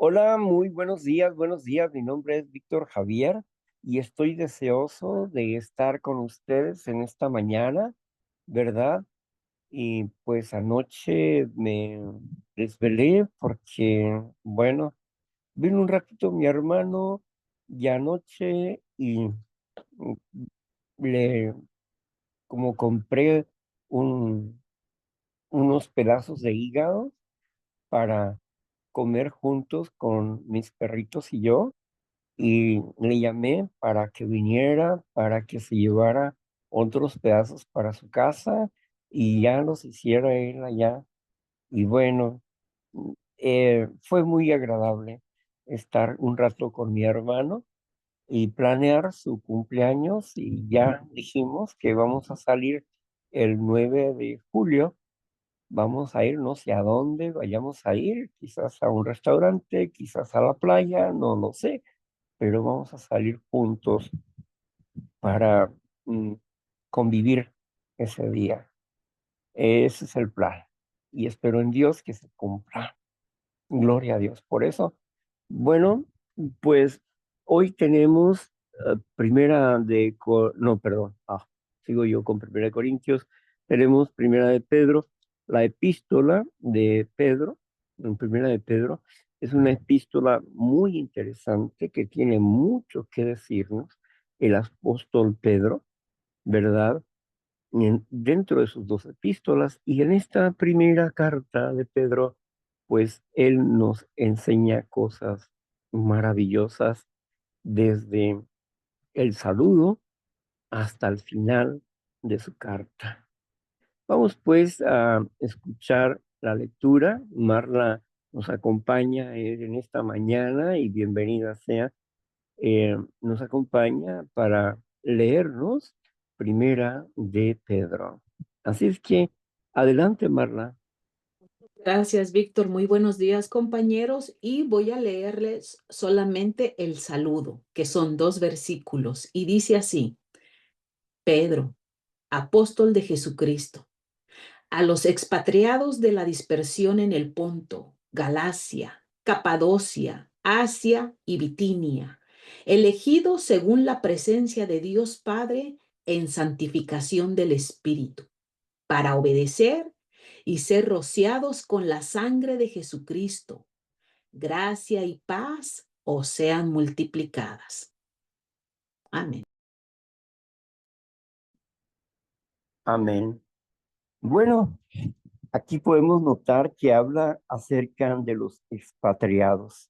Hola, muy buenos días, buenos días. Mi nombre es Víctor Javier y estoy deseoso de estar con ustedes en esta mañana, ¿verdad? Y pues anoche me desvelé porque, bueno, vino un ratito mi hermano y anoche mm, le, como compré un, unos pedazos de hígado para comer juntos con mis perritos y yo. Y le llamé para que viniera, para que se llevara otros pedazos para su casa y ya los hiciera él allá. Y bueno, fue muy agradable estar un rato con mi hermano y planear su cumpleaños y ya dijimos que vamos a salir el 9 de julio. Vamos a ir, no sé a dónde vayamos a ir, quizás a un restaurante, quizás a la playa, no lo sé, pero vamos a salir juntos para mm, convivir ese día. Ese es el plan. Y espero en Dios que se cumpla. Gloria a Dios. Por eso, bueno, pues hoy tenemos no, perdón, sigo yo con primera de Corintios, tenemos primera de Pedro, la epístola de Pedro, en primera de Pedro, es una epístola muy interesante que tiene mucho que decirnos el apóstol Pedro, ¿verdad? Dentro de sus dos epístolas y en esta primera carta de Pedro, pues él nos enseña cosas maravillosas desde el saludo hasta el final de su carta. Vamos pues a escuchar la lectura. Marla nos acompaña en esta mañana y bienvenida sea. Nos acompaña para leernos Primera de Pedro. Así es que adelante, Marla. Gracias, Víctor. Muy buenos días, compañeros. Y voy a leerles solamente el saludo, que son 2 versículos. Y dice así: Pedro, apóstol de Jesucristo, a los expatriados de la dispersión en el Ponto, Galacia, Capadocia, Asia y Bitinia, elegidos según la presencia de Dios Padre en santificación del Espíritu, para obedecer y ser rociados con la sangre de Jesucristo. Gracia y paz os sean multiplicadas. Amén. Amén. Bueno, aquí podemos notar que habla acerca de los expatriados.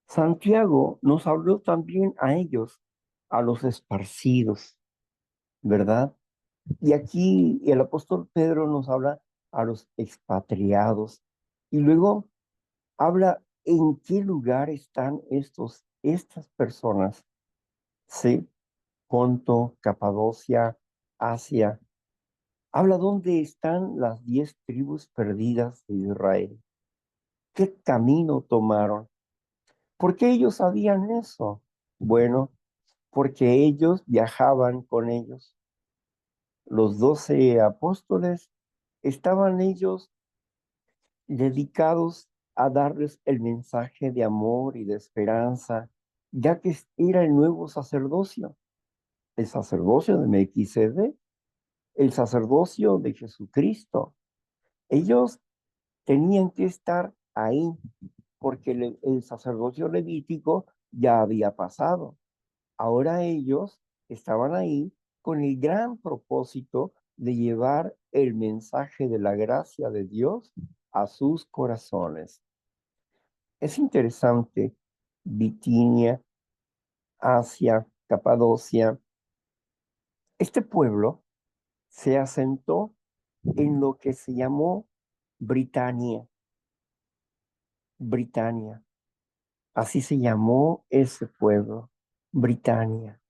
Santiago nos habló también a ellos, a los esparcidos, ¿verdad? Y aquí el apóstol Pedro nos habla a los expatriados. Y luego habla en qué lugar están estas personas, ¿sí? Ponto, Capadocia, Asia. Habla dónde están las 10 tribus perdidas de Israel. ¿Qué camino tomaron? ¿Por qué ellos sabían eso? Bueno, porque ellos viajaban con ellos. Los 12 apóstoles estaban ellos dedicados a darles el mensaje de amor y de esperanza, ya que era el nuevo sacerdocio, el sacerdocio de Melquisedec, el sacerdocio de Jesucristo. Ellos tenían que estar ahí porque el sacerdocio levítico ya había pasado. Ahora ellos estaban ahí con el gran propósito de llevar el mensaje de la gracia de Dios a sus corazones. Es interesante, Bitinia, Asia, Capadocia, este pueblo se asentó en lo que se llamó Britania. Britania, así se llamó ese pueblo, Britania.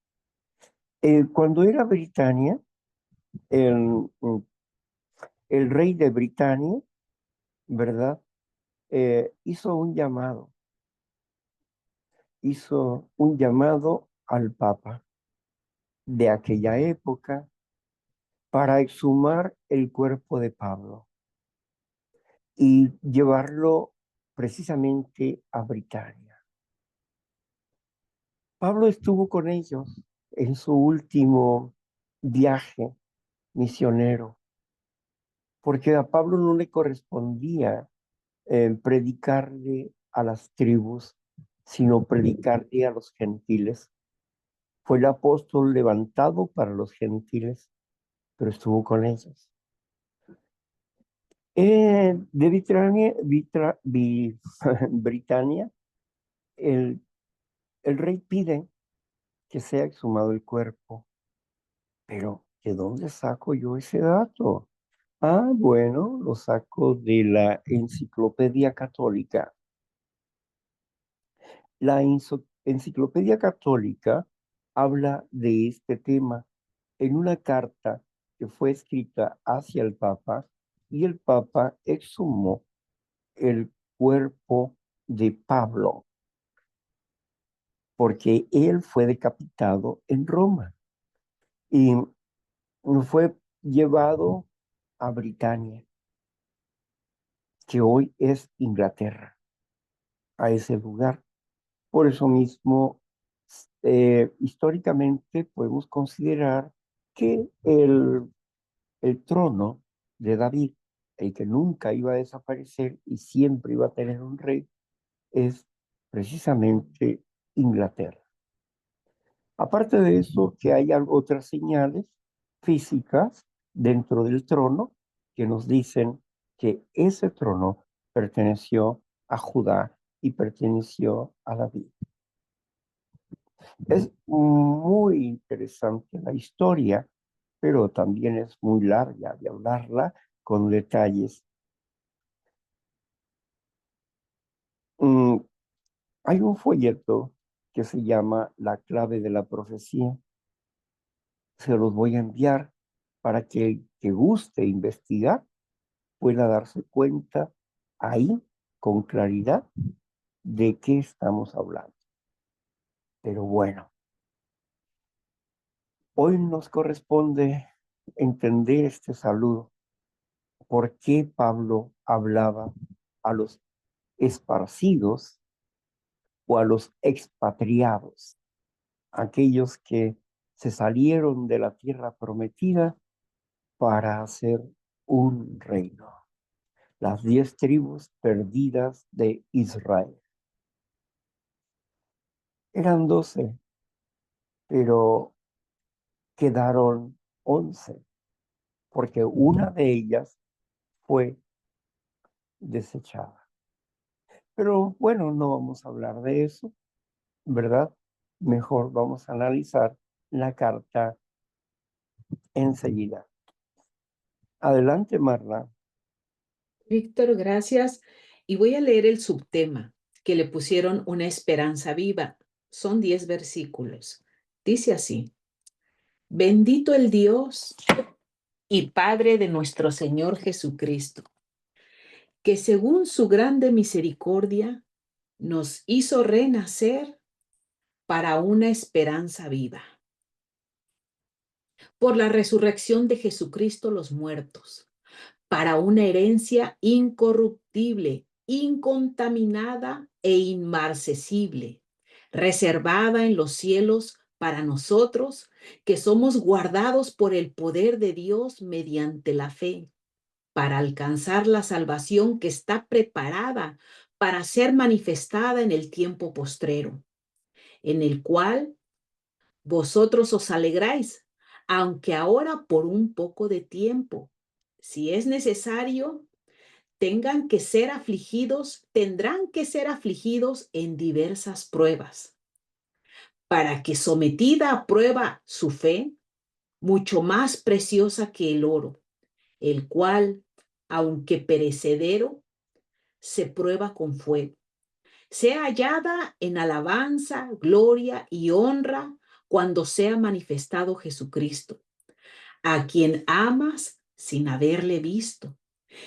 Cuando era Britania, el, el rey de Britania, ¿verdad? Hizo un llamado al Papa de aquella época para exhumar el cuerpo de Pablo y llevarlo precisamente a Britania. Pablo estuvo con ellos en su último viaje misionero, porque a Pablo no le correspondía predicarle a las tribus, sino predicarle a los gentiles. Fue el apóstol levantado para los gentiles, pero estuvo con ellos. De Britania, el, el rey pide que sea exhumado el cuerpo, pero ¿de dónde saco yo ese dato? Ah, bueno, lo saco de la Enciclopedia Católica. La Enciclopedia Católica habla de este tema en una carta que fue escrita hacia el Papa y el Papa exhumó el cuerpo de Pablo porque él fue decapitado en Roma y fue llevado a Britania, que hoy es Inglaterra, a ese lugar. Por eso mismo, históricamente podemos considerar que el trono de David, el que nunca iba a desaparecer y siempre iba a tener un rey, es precisamente Inglaterra. Aparte de eso, que hay otras señales físicas dentro del trono que nos dicen que ese trono perteneció a Judá y perteneció a David. Es muy interesante la historia, pero también es muy larga de hablarla con detalles. Mm, Hay un folleto que se llama La clave de la profecía. Se los voy a enviar para que el que guste investigar pueda darse cuenta ahí con claridad de qué estamos hablando. Pero bueno, hoy nos corresponde entender este saludo. ¿Por qué Pablo hablaba a los esparcidos o a los expatriados, aquellos que se salieron de la tierra prometida para hacer un reino? Las 10 tribus perdidas de Israel. Eran 12, pero quedaron 11, porque una de ellas fue desechada. Pero bueno, no vamos a hablar de eso, ¿verdad? Mejor vamos a analizar la carta enseguida. Adelante, Marla. Víctor, gracias. Y voy a leer el subtema que le pusieron una esperanza viva. Son 10 versículos. Dice así: Bendito el Dios y Padre de nuestro Señor Jesucristo, que según su grande misericordia nos hizo renacer para una esperanza viva, por la resurrección de Jesucristo los muertos, para una herencia incorruptible, incontaminada e inmarcesible, reservada en los cielos para nosotros, que somos guardados por el poder de Dios mediante la fe, para alcanzar la salvación que está preparada para ser manifestada en el tiempo postrero, en el cual vosotros os alegráis, aunque ahora por un poco de tiempo, si es necesario, tendrán que ser afligidos en diversas pruebas, para que sometida a prueba su fe, mucho más preciosa que el oro, el cual, aunque perecedero, se prueba con fuego, sea hallada en alabanza, gloria y honra cuando sea manifestado Jesucristo, a quien amas sin haberle visto,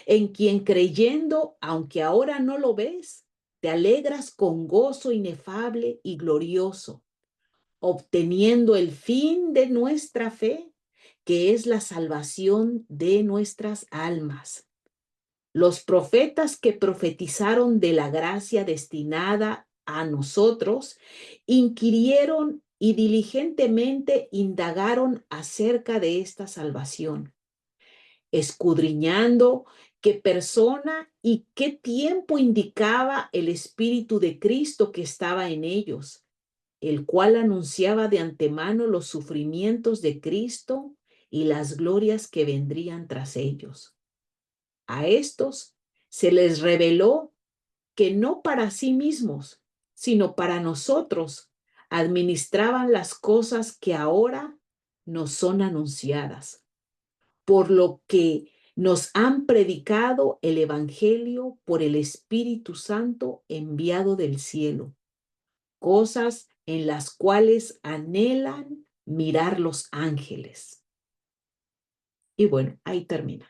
en quien creyendo, aunque ahora no lo ves, te alegras con gozo inefable y glorioso, obteniendo el fin de nuestra fe, que es la salvación de nuestras almas. Los profetas que profetizaron de la gracia destinada a nosotros, inquirieron y diligentemente indagaron acerca de esta salvación, escudriñando qué persona y qué tiempo indicaba el Espíritu de Cristo que estaba en ellos, el cual anunciaba de antemano los sufrimientos de Cristo y las glorias que vendrían tras ellos. A estos se les reveló que no para sí mismos, sino para nosotros, administraban las cosas que ahora nos son anunciadas, por lo que nos han predicado el Evangelio por el Espíritu Santo enviado del cielo, cosas en las cuales anhelan mirar los ángeles. Y bueno, ahí termina.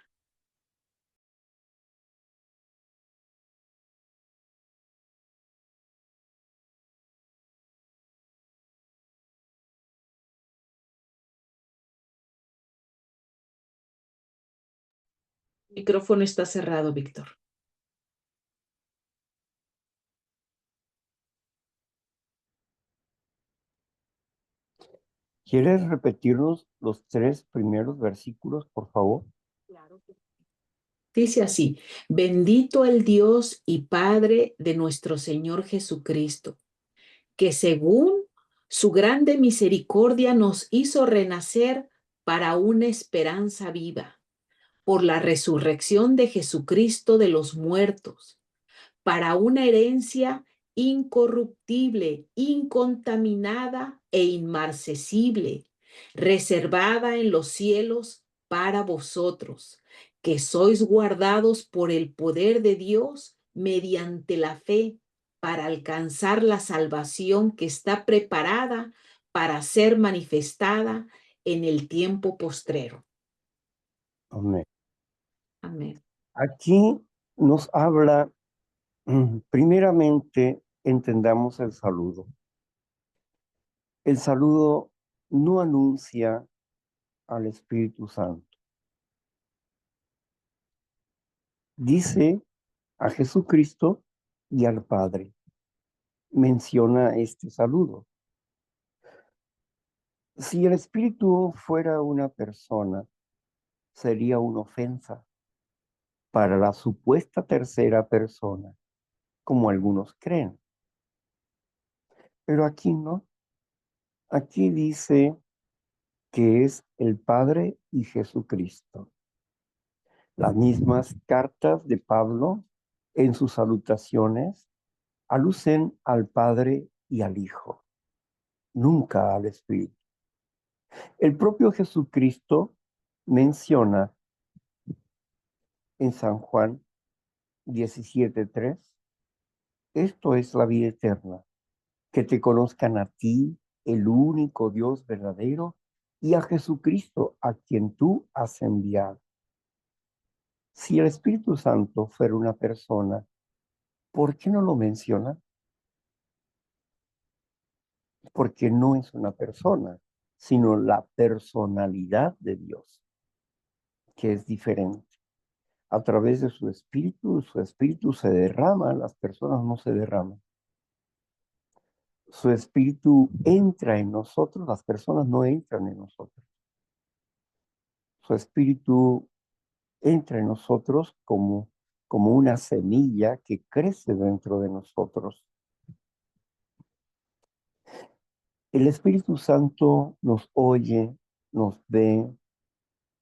El micrófono está cerrado, Víctor. ¿Quieres repetirnos los 3 primeros versículos, por favor? Claro que dice así: bendito el Dios y Padre de nuestro Señor Jesucristo, que según su grande misericordia nos hizo renacer para una esperanza viva, por la resurrección de Jesucristo de los muertos, para una herencia incorruptible, incontaminada e inmarcesible, reservada en los cielos para vosotros, que sois guardados por el poder de Dios mediante la fe para alcanzar la salvación que está preparada para ser manifestada en el tiempo postrero. Amén. Amén. Aquí nos habla, primeramente, entendamos el saludo. El saludo no anuncia al Espíritu Santo. Dice a Jesucristo y al Padre. Menciona este saludo. Si el Espíritu fuera una persona, sería una ofensa para la supuesta tercera persona, como algunos creen. Pero aquí no. Aquí dice que es el Padre y Jesucristo. Las mismas cartas de Pablo en sus salutaciones alucen al Padre y al Hijo, nunca al Espíritu. El propio Jesucristo menciona en San Juan 17:3, esto es la vida eterna, que te conozcan a ti, el único Dios verdadero, y a Jesucristo, a quien tú has enviado. Si el Espíritu Santo fuera una persona, ¿por qué no lo menciona? Porque no es una persona, sino la personalidad de Dios, que es diferente. A través de su espíritu se derrama, las personas no se derraman. Su espíritu entra en nosotros, las personas no entran en nosotros. Su espíritu entra en nosotros como una semilla que crece dentro de nosotros. El Espíritu Santo nos oye, nos ve,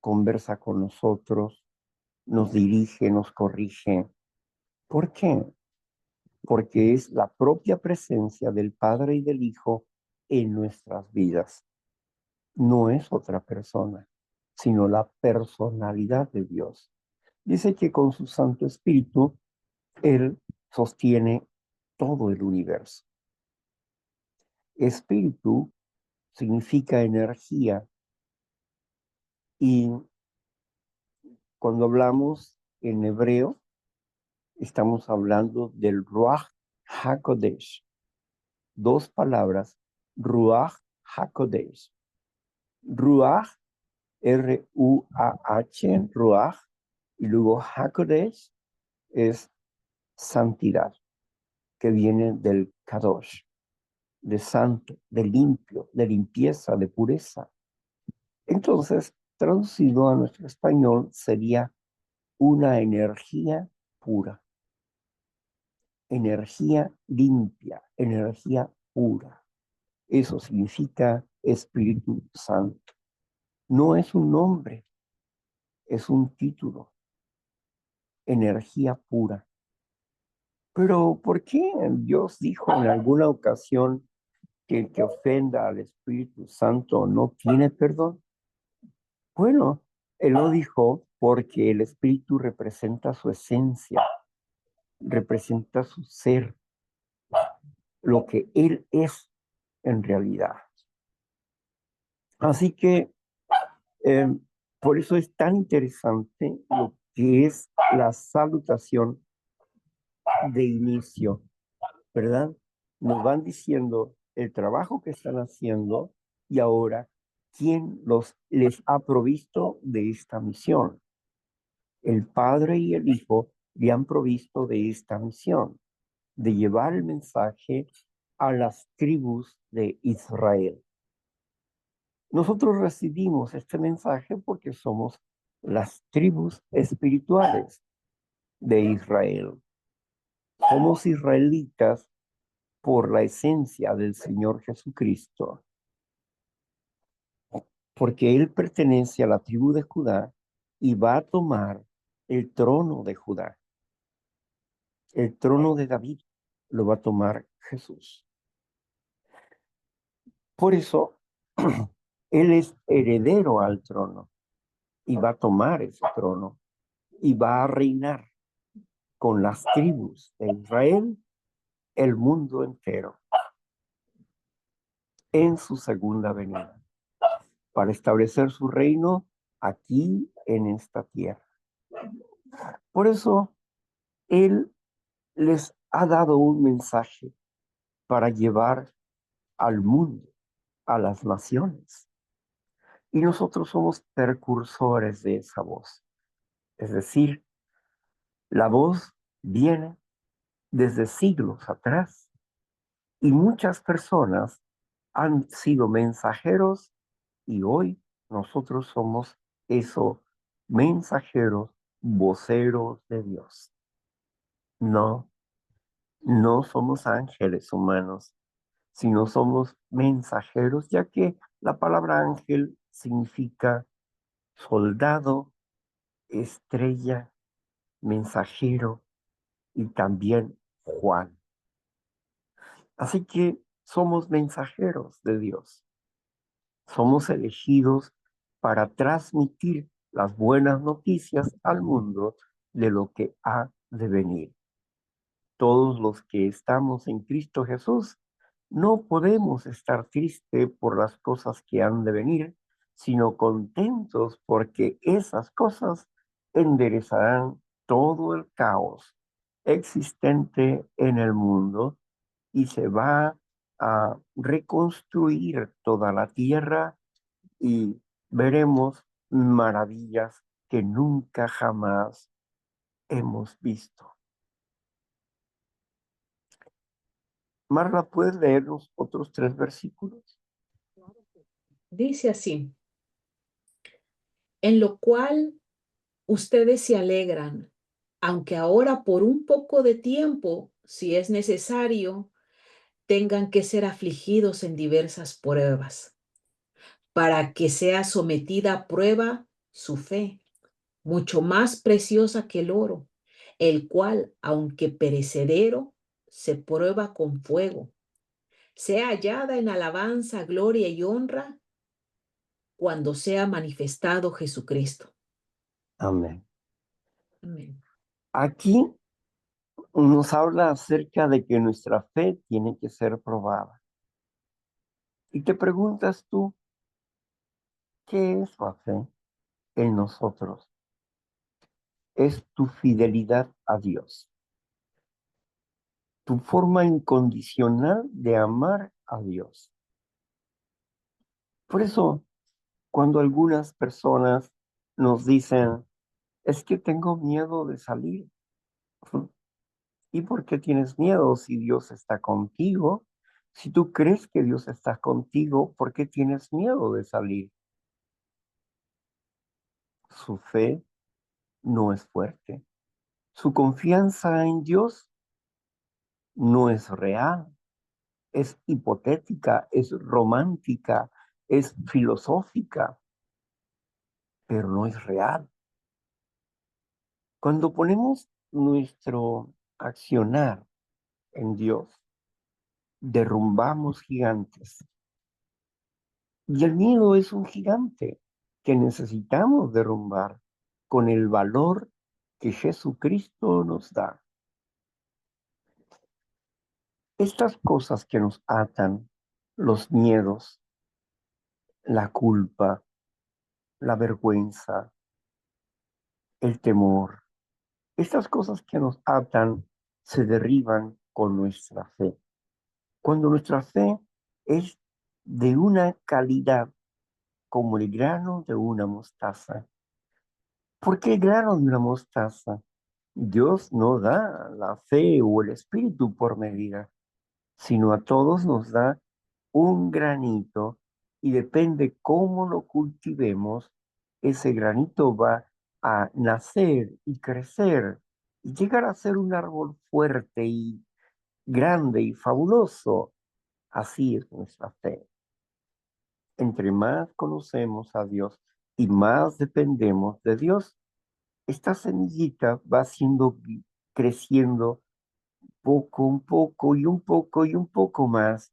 conversa con nosotros, nos dirige, nos corrige. ¿Por qué? Porque es la propia presencia del Padre y del Hijo en nuestras vidas. No es otra persona, sino la personalidad de Dios. Dice que con su Santo Espíritu, Él sostiene todo el universo. Espíritu significa energía y cuando hablamos en hebreo, estamos hablando del Ruach HaKodesh. 2 palabras, Ruach HaKodesh. Ruach, R-U-A-H, Ruach, y luego HaKodesh, es santidad, que viene del kadosh, de santo, de limpio, de limpieza, de pureza. Entonces, traducido a nuestro español, sería una energía pura, energía limpia, energía pura. Eso significa Espíritu Santo. No es un nombre, es un título, energía pura. Pero ¿por qué Dios dijo en alguna ocasión que el que ofenda al Espíritu Santo no tiene perdón? Bueno, Él lo dijo porque el Espíritu representa su esencia, representa su ser, lo que Él es en realidad. Así que eh, por eso es tan interesante lo que es la salutación de inicio, ¿verdad? Nos van diciendo el trabajo que están haciendo y ahora quién les ha provisto de esta misión. El Padre y el Hijo le han provisto de esta misión, de llevar el mensaje a las tribus de Israel. Nosotros recibimos este mensaje porque somos las tribus espirituales de Israel. Somos israelitas por la esencia del Señor Jesucristo, porque Él pertenece a la tribu de Judá y va a tomar el trono de Judá, el trono de David, lo va a tomar Jesús. Por eso, Él es heredero al trono y va a tomar ese trono y va a reinar con las tribus de Israel el mundo entero en su segunda venida para establecer su reino aquí en esta tierra. Por eso Él les ha dado un mensaje para llevar al mundo, a las naciones. Y nosotros somos precursores de esa voz. Es decir, la voz viene desde siglos atrás y muchas personas han sido mensajeros y hoy nosotros somos esos mensajeros, voceros de Dios. No, no somos ángeles humanos, sino somos mensajeros, ya que la palabra ángel significa soldado, estrella, mensajero y también Juan. Así que somos mensajeros de Dios. Somos elegidos para transmitir las buenas noticias al mundo de lo que ha de venir. Todos los que estamos en Cristo Jesús no podemos estar tristes por las cosas que han de venir, sino contentos porque esas cosas enderezarán todo el caos existente en el mundo y se va a reconstruir toda la tierra y veremos maravillas que nunca jamás hemos visto. Marla, ¿puedes leer los otros 3 versículos? Dice así, en lo cual ustedes se alegran, aunque ahora por un poco de tiempo, si es necesario, tengan que ser afligidos en diversas pruebas, para que sea sometida a prueba su fe, mucho más preciosa que el oro, el cual, aunque perecedero, se prueba con fuego, sea hallada en alabanza, gloria y honra cuando sea manifestado Jesucristo. Amén. Amén. Aquí nos habla acerca de que nuestra fe tiene que ser probada. Y te preguntas tú, ¿qué es la fe en nosotros? Es tu fidelidad a Dios, tu forma incondicional de amar a Dios. Por eso, cuando algunas personas nos dicen, es que tengo miedo de salir, ¿Y por qué tienes miedo si Dios está contigo? Si tú crees que Dios está contigo, ¿por qué tienes miedo de salir? Su fe no es fuerte. Su confianza en Dios no es real. Es hipotética, es romántica, es filosófica, pero no es real. Cuando ponemos nuestro accionar en Dios, derrumbamos gigantes. Y el miedo es un gigante que necesitamos derrumbar con el valor que Jesucristo nos da. Estas cosas que nos atan, los miedos, la culpa, la vergüenza, el temor, estas cosas que nos atan se derriban con nuestra fe. Cuando nuestra fe es de una calidad como el grano de una mostaza. ¿Por qué el grano de una mostaza? Dios no da la fe o el espíritu por medida, sino a todos nos da un granito y depende cómo lo cultivemos, ese granito va a nacer y crecer y llegar a ser un árbol fuerte y grande y fabuloso. Así es nuestra fe. Entre más conocemos a Dios y más dependemos de Dios, esta semillita va siendo creciendo poco, un poco y un poco y un poco más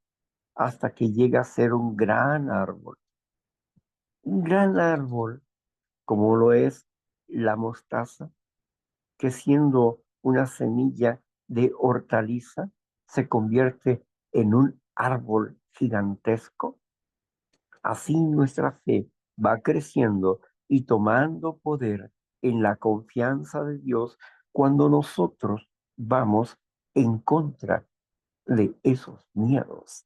hasta que llega a ser un gran árbol como lo es la mostaza, que siendo una semilla de hortaliza se convierte en un árbol gigantesco. Así nuestra fe va creciendo y tomando poder en la confianza de Dios cuando nosotros vamos en contra de esos miedos.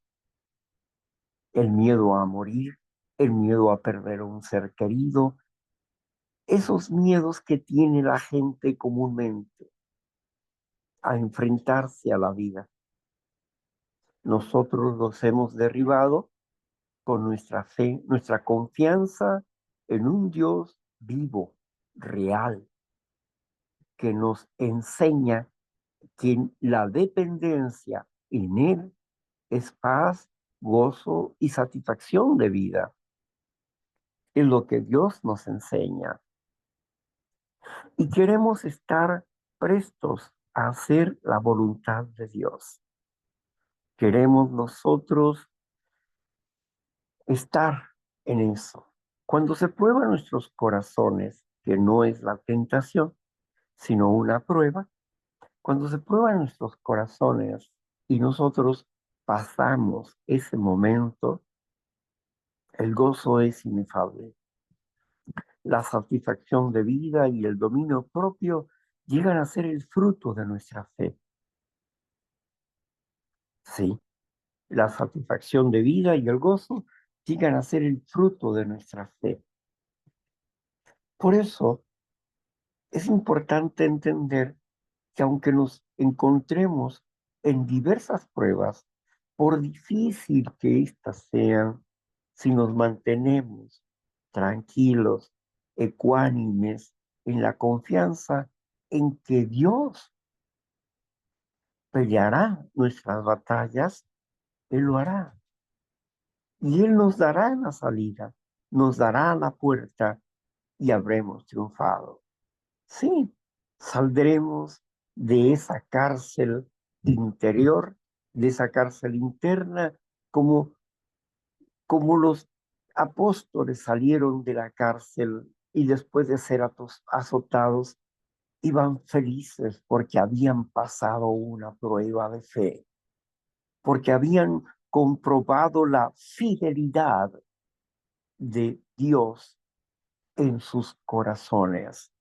El miedo a morir, el miedo a perder a un ser querido, esos miedos que tiene la gente comúnmente a enfrentarse a la vida. Nosotros los hemos derribado con nuestra fe, nuestra confianza en un Dios vivo, real, que nos enseña que la dependencia en Él es paz, gozo y satisfacción de vida. Es lo que Dios nos enseña. Y queremos estar prestos a hacer la voluntad de Dios. Queremos nosotros estar en eso. Cuando se prueban nuestros corazones, que no es la tentación, sino una prueba, cuando se prueban nuestros corazones y nosotros pasamos ese momento, el gozo es inefable. La satisfacción de vida y el dominio propio llegan a ser el fruto de nuestra fe. Sí, la satisfacción de vida y el gozo llegan a ser el fruto de nuestra fe. Por eso es importante entender que aunque nos encontremos en diversas pruebas, por difícil que éstas sean, si nos mantenemos tranquilos, ecuánimes, en la confianza en que Dios peleará nuestras batallas, Él lo hará. Y Él nos dará la salida, nos dará la puerta y habremos triunfado. Sí, saldremos de esa cárcel interior, de esa cárcel interna, como los apóstoles salieron de la cárcel y después de ser azotados, iban felices porque habían pasado una prueba de fe, porque habían comprobado la fidelidad de Dios en sus corazones.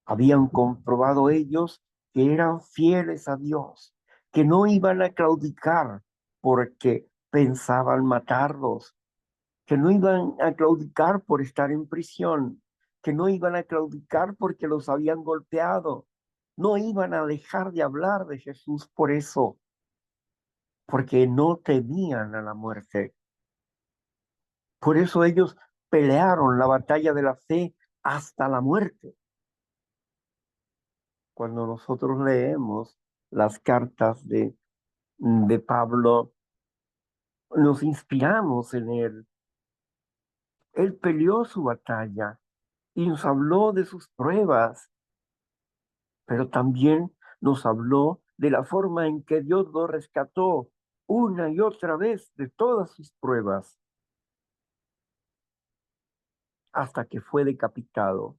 Habían comprobado ellos que eran fieles a Dios, que no iban a claudicar porque pensaban matarlos, que no iban a claudicar por estar en prisión, que no iban a claudicar porque los habían golpeado, No iban a dejar de hablar de Jesús por eso, porque no temían a la muerte. Por eso ellos pelearon la batalla de la fe hasta la muerte. Cuando nosotros leemos las cartas de Pablo, nos inspiramos en él. Él peleó su batalla y nos habló de sus pruebas, pero también nos habló de la forma en que Dios lo rescató una y otra vez de todas sus pruebas, hasta que fue decapitado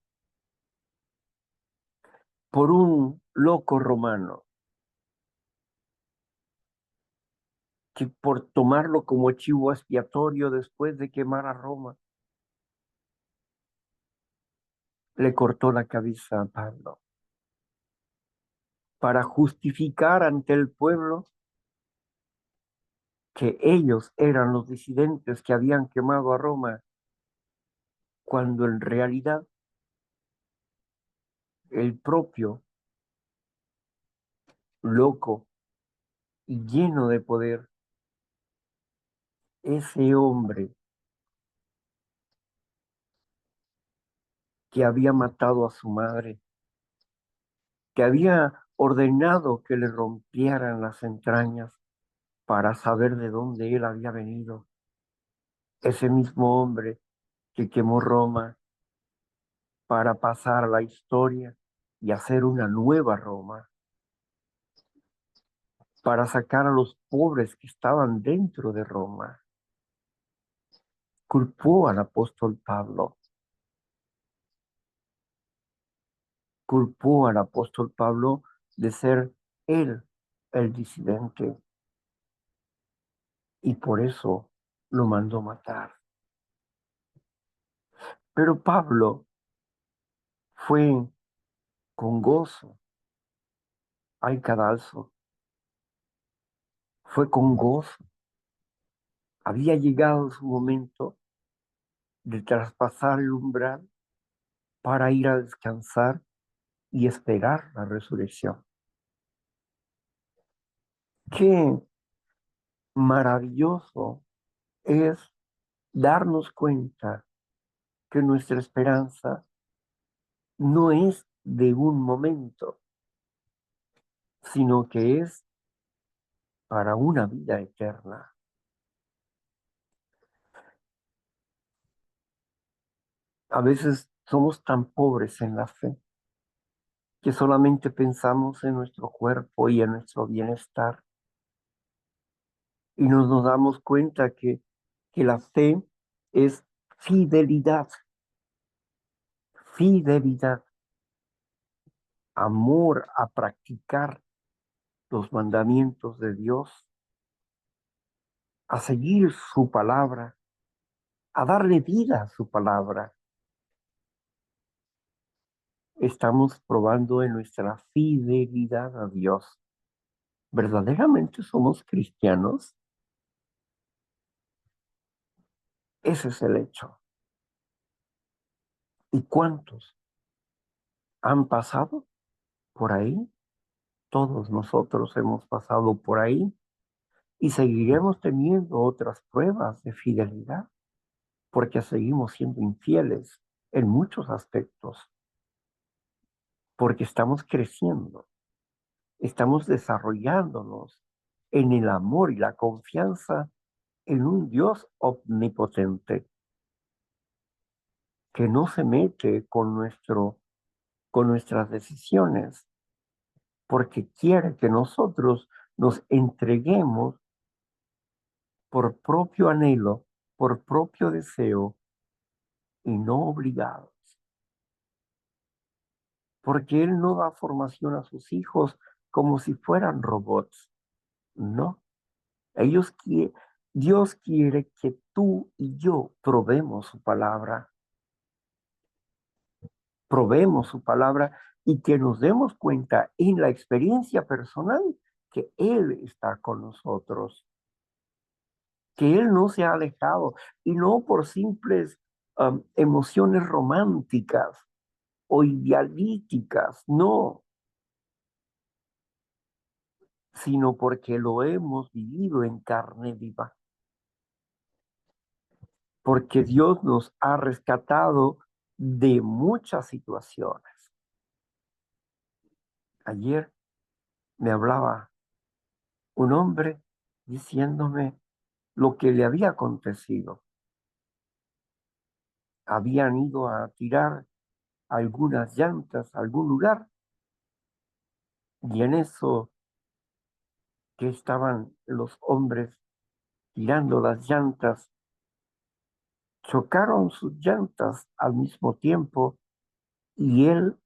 por un loco romano, que por tomarlo como chivo expiatorio después de quemar a Roma, le cortó la cabeza a Pablo para justificar ante el pueblo que ellos eran los disidentes que habían quemado a Roma, cuando en realidad el propio loco y lleno de poder, ese hombre que había matado a su madre, que había ordenado que le rompieran las entrañas para saber de dónde él había venido, ese mismo hombre que quemó Roma para pasar a la historia y hacer una nueva Roma, para sacar a los pobres que estaban dentro de Roma. Culpó al apóstol Pablo, culpó al apóstol Pablo de ser él el disidente y por eso lo mandó matar. Pero Pablo fue con gozo al cadalso, fue con gozo. Había llegado su momento de traspasar el umbral para ir a descansar y esperar la resurrección. Qué maravilloso es darnos cuenta que nuestra esperanza no es de un momento, sino que es para una vida eterna. A veces somos tan pobres en la fe que solamente pensamos en nuestro cuerpo y en nuestro bienestar y no nos damos cuenta que la fe es fidelidad, fidelidad, amor a practicar los mandamientos de Dios, a seguir su palabra, a darle vida a su palabra. Estamos probando en nuestra fidelidad a Dios. ¿Verdaderamente somos cristianos? Ese es el hecho. ¿Y cuántos han pasado por ahí? Todos nosotros hemos pasado por ahí y seguiremos teniendo otras pruebas de fidelidad porque seguimos siendo infieles en muchos aspectos, porque estamos creciendo, estamos desarrollándonos en el amor y la confianza en un Dios omnipotente que no se mete con nuestras decisiones, porque quiere que nosotros nos entreguemos por propio anhelo, por propio deseo y no obligados. Porque Él no da formación a sus hijos como si fueran robots. No, ellos quieren, Dios quiere que tú y yo probemos su palabra y que nos demos cuenta en la experiencia personal que Él está con nosotros, que Él no se ha alejado y no por simples emociones románticas o idealíticas, no, sino porque lo hemos vivido en carne viva, porque Dios nos ha rescatado de muchas situaciones. Ayer me hablaba un hombre diciéndome lo que le había acontecido. Habían ido a tirar algunas llantas a algún lugar y en eso que estaban los hombres tirando las llantas, chocaron sus llantas al mismo tiempo y él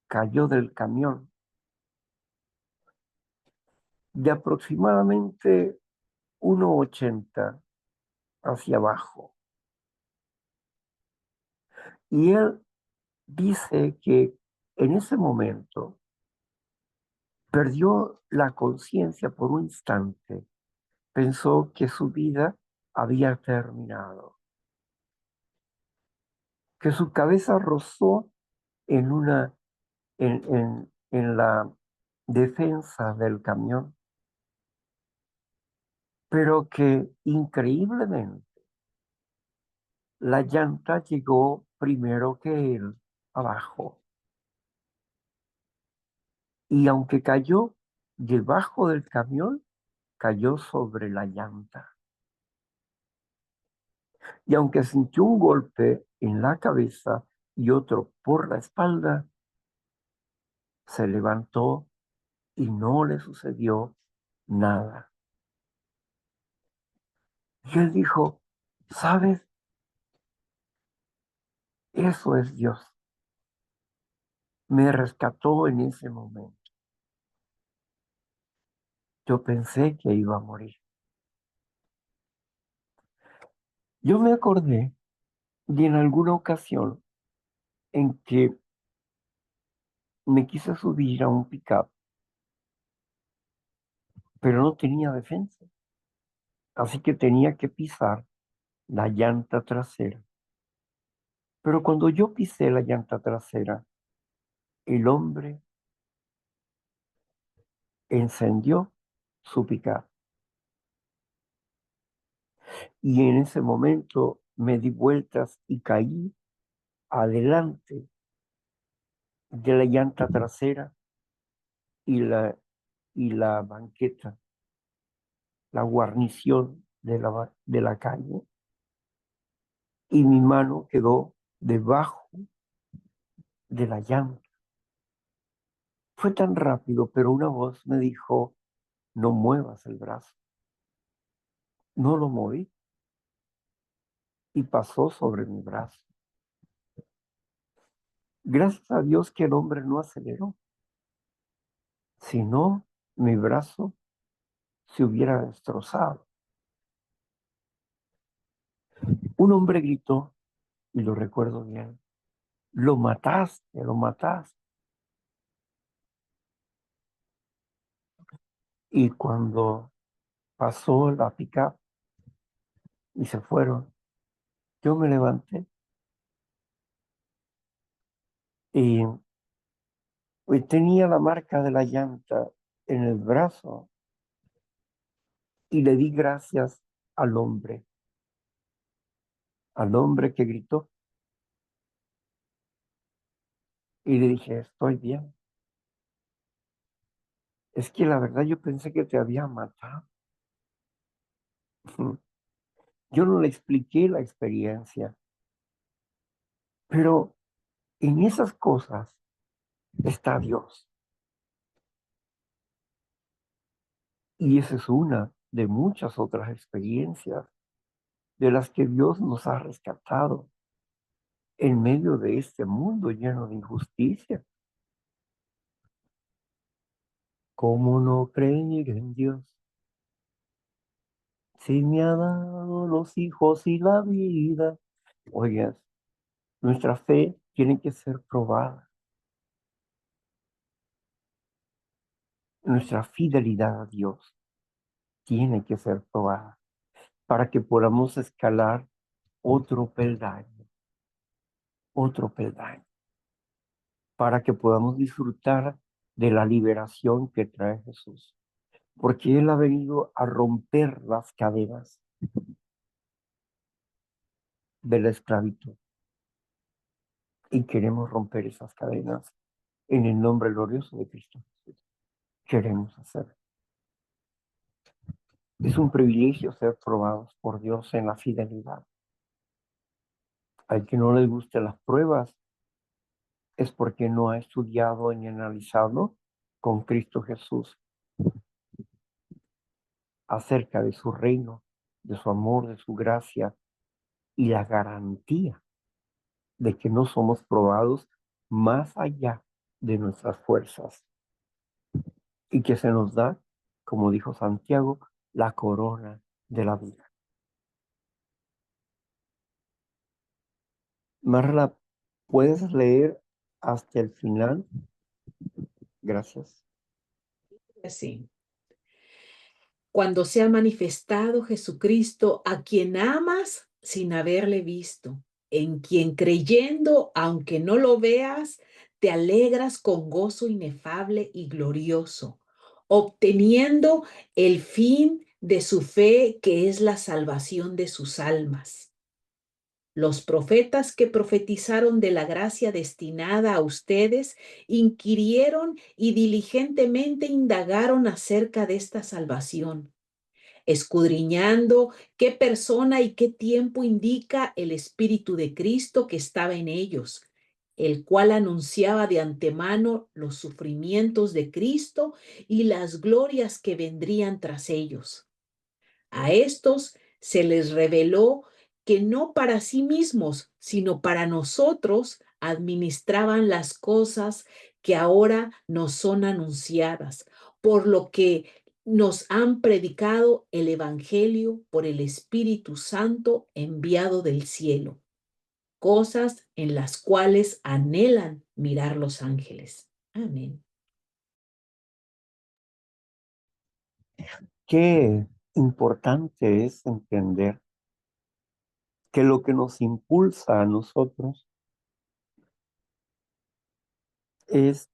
cayó del camión de aproximadamente 1,80 hacia abajo. Y él dice que en ese momento perdió la conciencia por un instante, pensó que su vida había terminado, que su cabeza rozó en en la defensa del camión, pero que increíblemente la llanta llegó primero que él abajo. Y aunque cayó debajo del camión, cayó sobre la llanta. Y aunque sintió un golpe en la cabeza y otro por la espalda, se levantó y no le sucedió nada. Y él dijo, ¿sabes? Eso es Dios. Me rescató en ese momento. Yo pensé que iba a morir. Yo me acordé de en alguna ocasión en que me quise subir a un pickup, pero no tenía defensa. Así que tenía que pisar la llanta trasera. Pero cuando yo pisé la llanta trasera, el hombre encendió su pickup. Y en ese momento me di vueltas y caí adelante de la llanta trasera y la banqueta, la guarnición de la calle. Y mi mano quedó debajo de la llanta. Fue tan rápido, pero una voz me dijo, no muevas el brazo. No lo moví y pasó sobre mi brazo. Gracias a Dios que el hombre no aceleró, si no, mi brazo se hubiera destrozado. Un hombre gritó, y lo recuerdo bien, lo mataste, lo mataste. Y cuando pasó la pickup y se fueron, yo me levanté y tenía la marca de la llanta en el brazo y le di gracias al hombre que gritó y le dije, estoy bien. Es que la verdad yo pensé que te había matado. Yo no le expliqué la experiencia, pero en esas cosas está Dios. Y esa es una de muchas otras experiencias de las que Dios nos ha rescatado en medio de este mundo lleno de injusticia. ¿Cómo no creer en Dios si me ha dado los hijos y la vida? Oigan, nuestra fe tiene que ser probada. Nuestra fidelidad a Dios tiene que ser probada para que podamos escalar otro peldaño, para que podamos disfrutar de la liberación que trae Jesús. porque Él ha venido a romper las cadenas de la esclavitud y queremos romper esas cadenas en el nombre glorioso de Cristo Jesús. Queremos hacerlo. Es un privilegio ser probados por Dios en la fidelidad. Al que no le gusten las pruebas es porque no ha estudiado ni analizado con Cristo Jesús acerca de su reino, de su amor, de su gracia y la garantía de que no somos probados más allá de nuestras fuerzas y que se nos da, como dijo Santiago, la corona de la vida. Marla, ¿puedes leer hasta el final? Gracias. Así. Cuando se ha manifestado Jesucristo, a quien amas sin haberle visto, en quien creyendo, aunque no lo veas, te alegras con gozo inefable y glorioso, obteniendo el fin de su fe, que es la salvación de sus almas. Los profetas que profetizaron de la gracia destinada a ustedes inquirieron y diligentemente indagaron acerca de esta salvación, escudriñando qué persona y qué tiempo indica el Espíritu de Cristo que estaba en ellos, el cual anunciaba de antemano los sufrimientos de Cristo y las glorias que vendrían tras ellos. A estos se les reveló que no para sí mismos, sino para nosotros administraban las cosas que ahora nos son anunciadas, por lo que nos han predicado el Evangelio por el Espíritu Santo enviado del cielo, cosas en las cuales anhelan mirar los ángeles. Amén. Qué importante es entender que lo que nos impulsa a nosotros es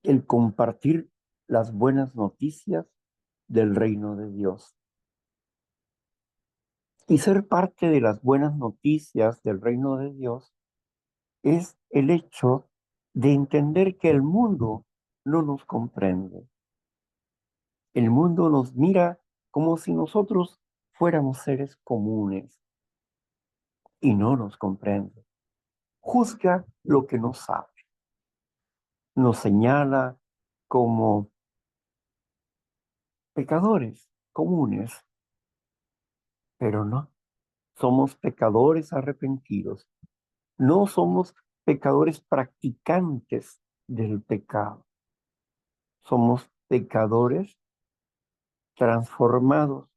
el compartir las buenas noticias del reino de Dios. Y ser parte de las buenas noticias del reino de Dios es el hecho de entender que el mundo no nos comprende. El mundo nos mira como si nosotros fuéramos seres comunes y no nos comprende. Juzga lo que no sabe. Nos señala como pecadores comunes, pero no. Somos pecadores arrepentidos. No somos pecadores practicantes del pecado. Somos pecadores transformados,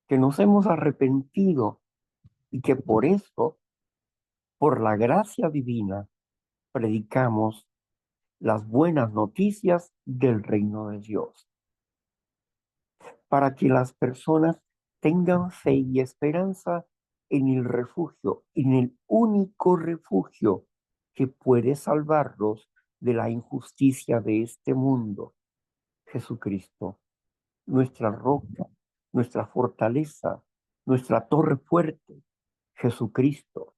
que nos hemos arrepentido y que por eso, por la gracia divina, predicamos las buenas noticias del reino de Dios, para que las personas tengan fe y esperanza en el refugio, en el único refugio que puede salvarlos de la injusticia de este mundo, Jesucristo, nuestra roca, nuestra fortaleza, nuestra torre fuerte, Jesucristo,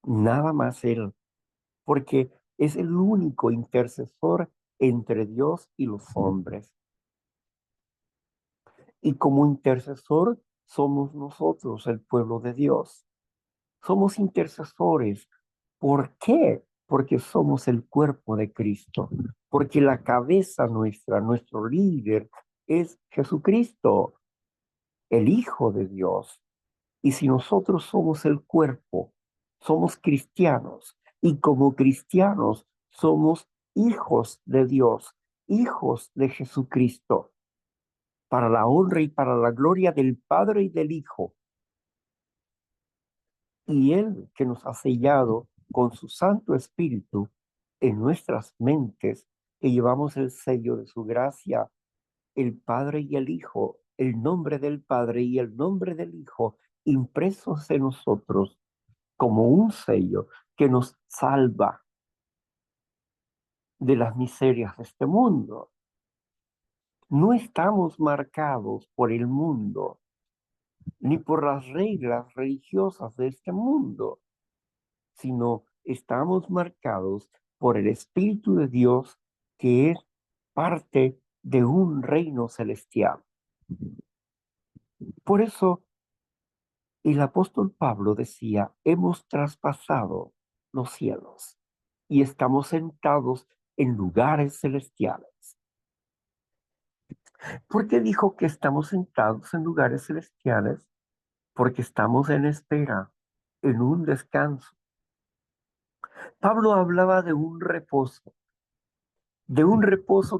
nada más Él, porque es el único intercesor entre Dios y los hombres. Y como intercesor somos nosotros, el pueblo de Dios. Somos intercesores. ¿Por qué? Porque somos el cuerpo de Cristo. Porque la cabeza nuestra, nuestro líder, es Jesucristo, el Hijo de Dios. Y si nosotros somos el cuerpo, somos cristianos. Y como cristianos somos hijos de Dios, hijos de Jesucristo, para la honra y para la gloria del Padre y del Hijo. Y Él que nos ha sellado con su Santo Espíritu en nuestras mentes, que llevamos el sello de su gracia, el Padre y el Hijo, el nombre del Padre y el nombre del Hijo, impresos en nosotros como un sello que nos salva de las miserias de este mundo. No estamos marcados por el mundo, ni por las reglas religiosas de este mundo, sino estamos marcados por el Espíritu de Dios, que es parte de un reino celestial. Por eso el apóstol Pablo decía, hemos traspasado los cielos y estamos sentados en lugares celestiales. ¿Por qué dijo que estamos sentados en lugares celestiales? Porque estamos en espera, en un descanso. Pablo hablaba de un reposo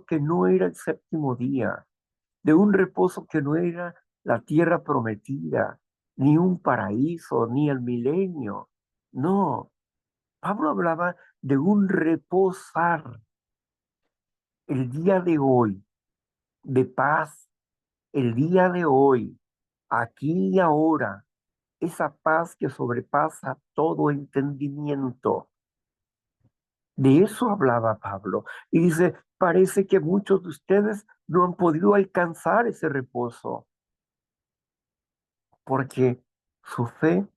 que no era el séptimo día, de un reposo que no era la tierra prometida, ni un paraíso, ni el milenio. No, Pablo hablaba de un reposar el día de hoy, de paz, el día de hoy, aquí y ahora, esa paz que sobrepasa todo entendimiento. De eso hablaba Pablo. Y dice, parece que muchos de ustedes no han podido alcanzar ese reposo porque su fe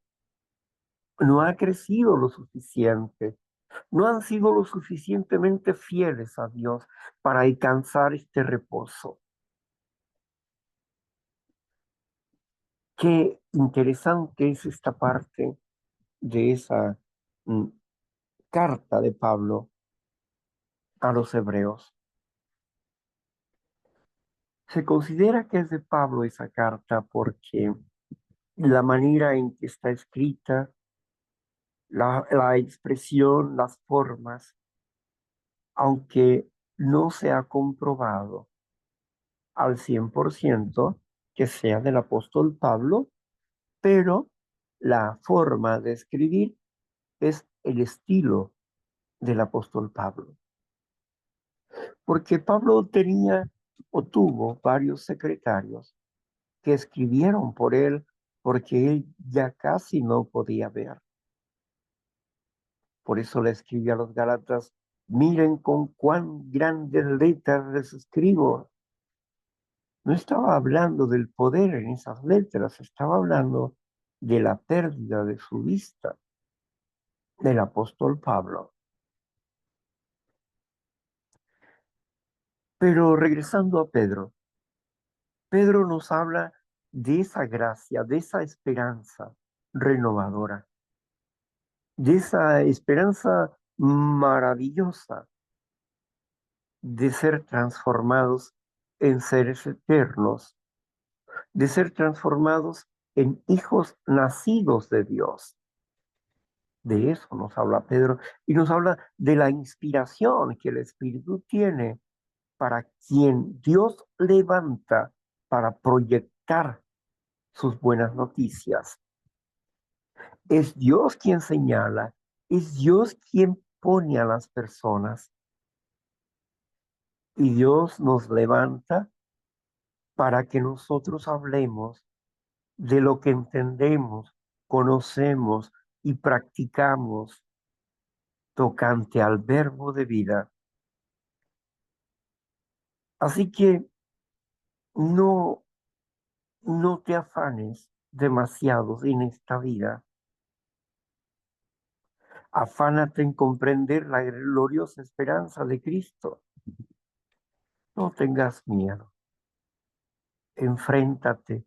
no ha crecido lo suficiente, no han sido lo suficientemente fieles a Dios para alcanzar este reposo. Qué interesante es esta parte de esa mm, carta de Pablo a los hebreos. Se considera que es de Pablo esa carta porque la manera en que está escrita, la expresión, las formas, aunque no se ha comprobado al 100% que sea del apóstol Pablo, pero la forma de escribir es el estilo del apóstol Pablo. Porque Pablo tenía o tuvo varios secretarios que escribieron por él porque él ya casi no podía ver. Por eso le escribió a los Gálatas, miren con cuán grandes letras les escribo. No estaba hablando del poder en esas letras, estaba hablando de la pérdida de su vista del apóstol Pablo. Pero regresando a Pedro, Pedro nos habla de esa gracia, de esa esperanza renovadora, de esa esperanza maravillosa de ser transformados en seres eternos, de ser transformados en hijos nacidos de Dios. De eso nos habla Pedro y nos habla de la inspiración que el Espíritu tiene para quien Dios levanta para proyectar sus buenas noticias. Es Dios quien señala, es Dios quien pone a las personas y Dios nos levanta para que nosotros hablemos de lo que entendemos, conocemos y practicamos tocante al verbo de vida. Así que no, no te afanes demasiado en esta vida. Afánate en comprender la gloriosa esperanza de Cristo. No tengas miedo. Enfréntate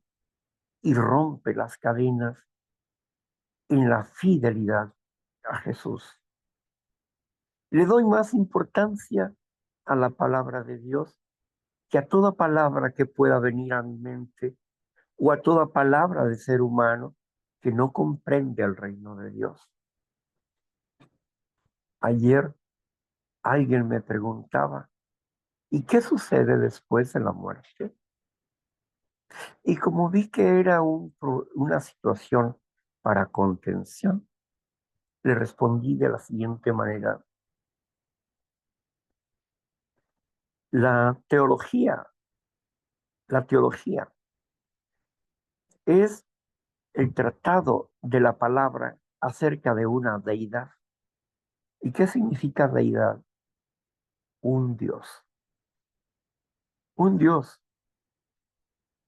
y rompe las cadenas en la fidelidad a Jesús. Le doy más importancia a la palabra de Dios que a toda palabra que pueda venir a mi mente o a toda palabra de ser humano que no comprende el reino de Dios. Ayer alguien me preguntaba, ¿y qué sucede después de la muerte? Y como vi que era una situación para contención, le respondí de la siguiente manera. La teología, la teología es el tratado de la palabra acerca de una deidad. ¿Y qué significa deidad? Un Dios. un Dios.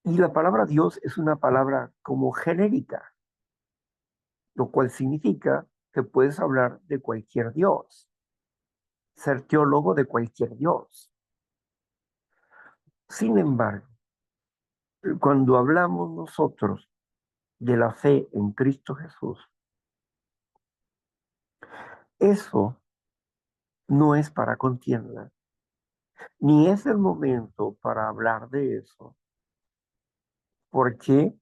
Y la palabra Dios es una palabra como genérica, lo cual significa que puedes hablar de cualquier Dios, ser teólogo de cualquier Dios. Sin embargo, cuando hablamos nosotros de la fe en Cristo Jesús, eso no es para contienda, ni es el momento para hablar de eso, porque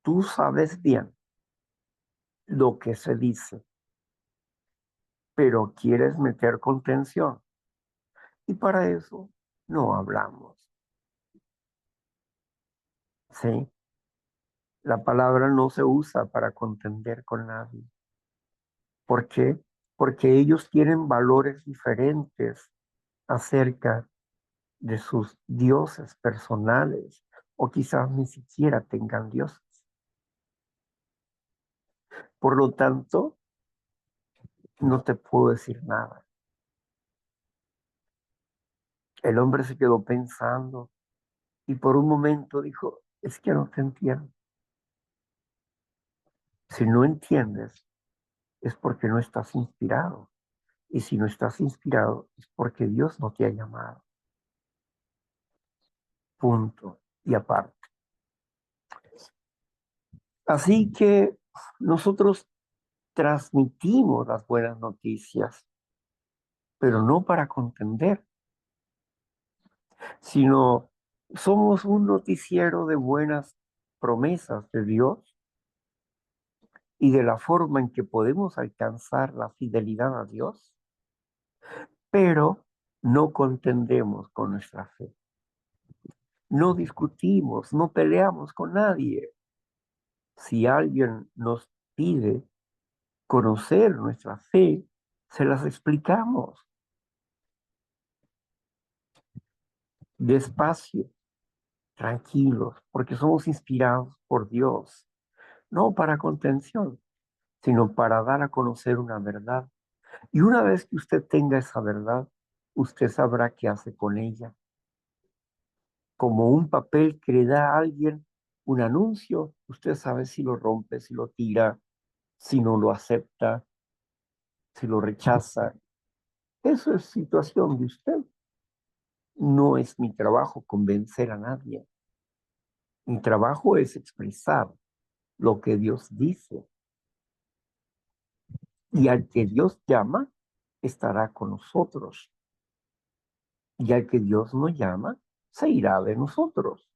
tú sabes bien lo que se dice, pero quieres meter contención y para eso no hablamos, ¿sí? La palabra no se usa para contender con nadie. ¿Por qué? Porque ellos tienen valores diferentes acerca de sus dioses personales o quizás ni siquiera tengan dioses. Por lo tanto, no te puedo decir nada. El hombre se quedó pensando y por un momento dijo, es que no te entiendo. Si no entiendes, es porque no estás inspirado. Y si no estás inspirado, es porque Dios no te ha llamado. Punto. Y aparte. Así que nosotros transmitimos las buenas noticias, pero no para contender, sino somos un noticiero de buenas promesas de Dios y de la forma en que podemos alcanzar la fidelidad a Dios, pero no contendemos con nuestra fe. No discutimos, no peleamos con nadie. Si alguien nos pide conocer nuestra fe, se las explicamos despacio, tranquilos, porque somos inspirados por Dios, no para contención, sino para dar a conocer una verdad. Y una vez que usted tenga esa verdad, usted sabrá qué hace con ella. Como un papel que le da a alguien un anuncio, usted sabe si lo rompe, si lo tira, si no lo acepta, si lo rechaza. Eso es situación de usted. No es mi trabajo convencer a nadie. Mi trabajo es expresar lo que Dios dice. Y al que Dios llama, estará con nosotros. Y al que Dios no llama, se irá de nosotros.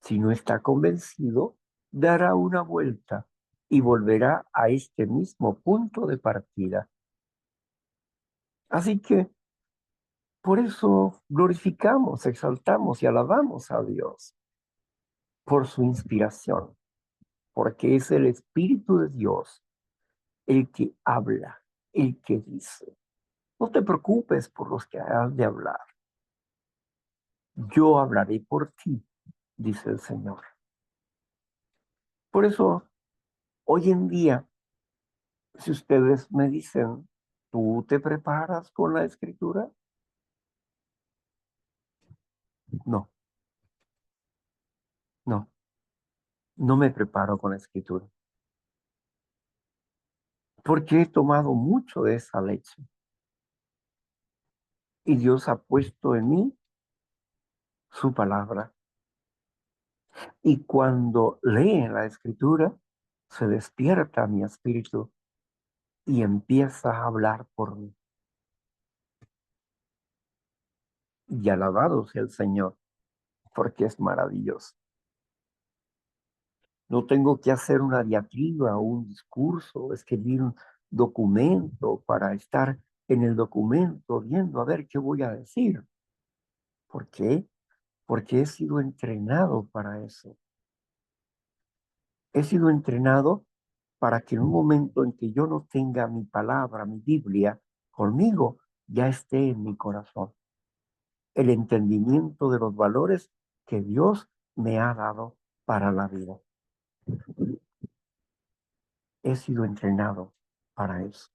Si no está convencido, dará una vuelta y volverá a este mismo punto de partida. Así que por eso glorificamos, exaltamos y alabamos a Dios por su inspiración, porque es el Espíritu de Dios el que habla, el que dice. No te preocupes por los que has de hablar. Yo hablaré por ti, dice el Señor. Por eso, hoy en día, si ustedes me dicen, ¿tú te preparas con la escritura? No, no, no me preparo con la escritura, porque he tomado mucho de esa leche y Dios ha puesto en mí su palabra. Y cuando leen la escritura, se despierta mi espíritu y empieza a hablar por mí. Y alabado sea el Señor, porque es maravilloso. No tengo que hacer una diatriba o un discurso, escribir un documento para estar en el documento viendo a ver qué voy a decir. ¿Por qué? Porque he sido entrenado para eso. He sido entrenado para que en un momento en que yo no tenga mi palabra, mi Biblia conmigo, ya esté en mi corazón el entendimiento de los valores que Dios me ha dado para la vida. He sido entrenado para eso.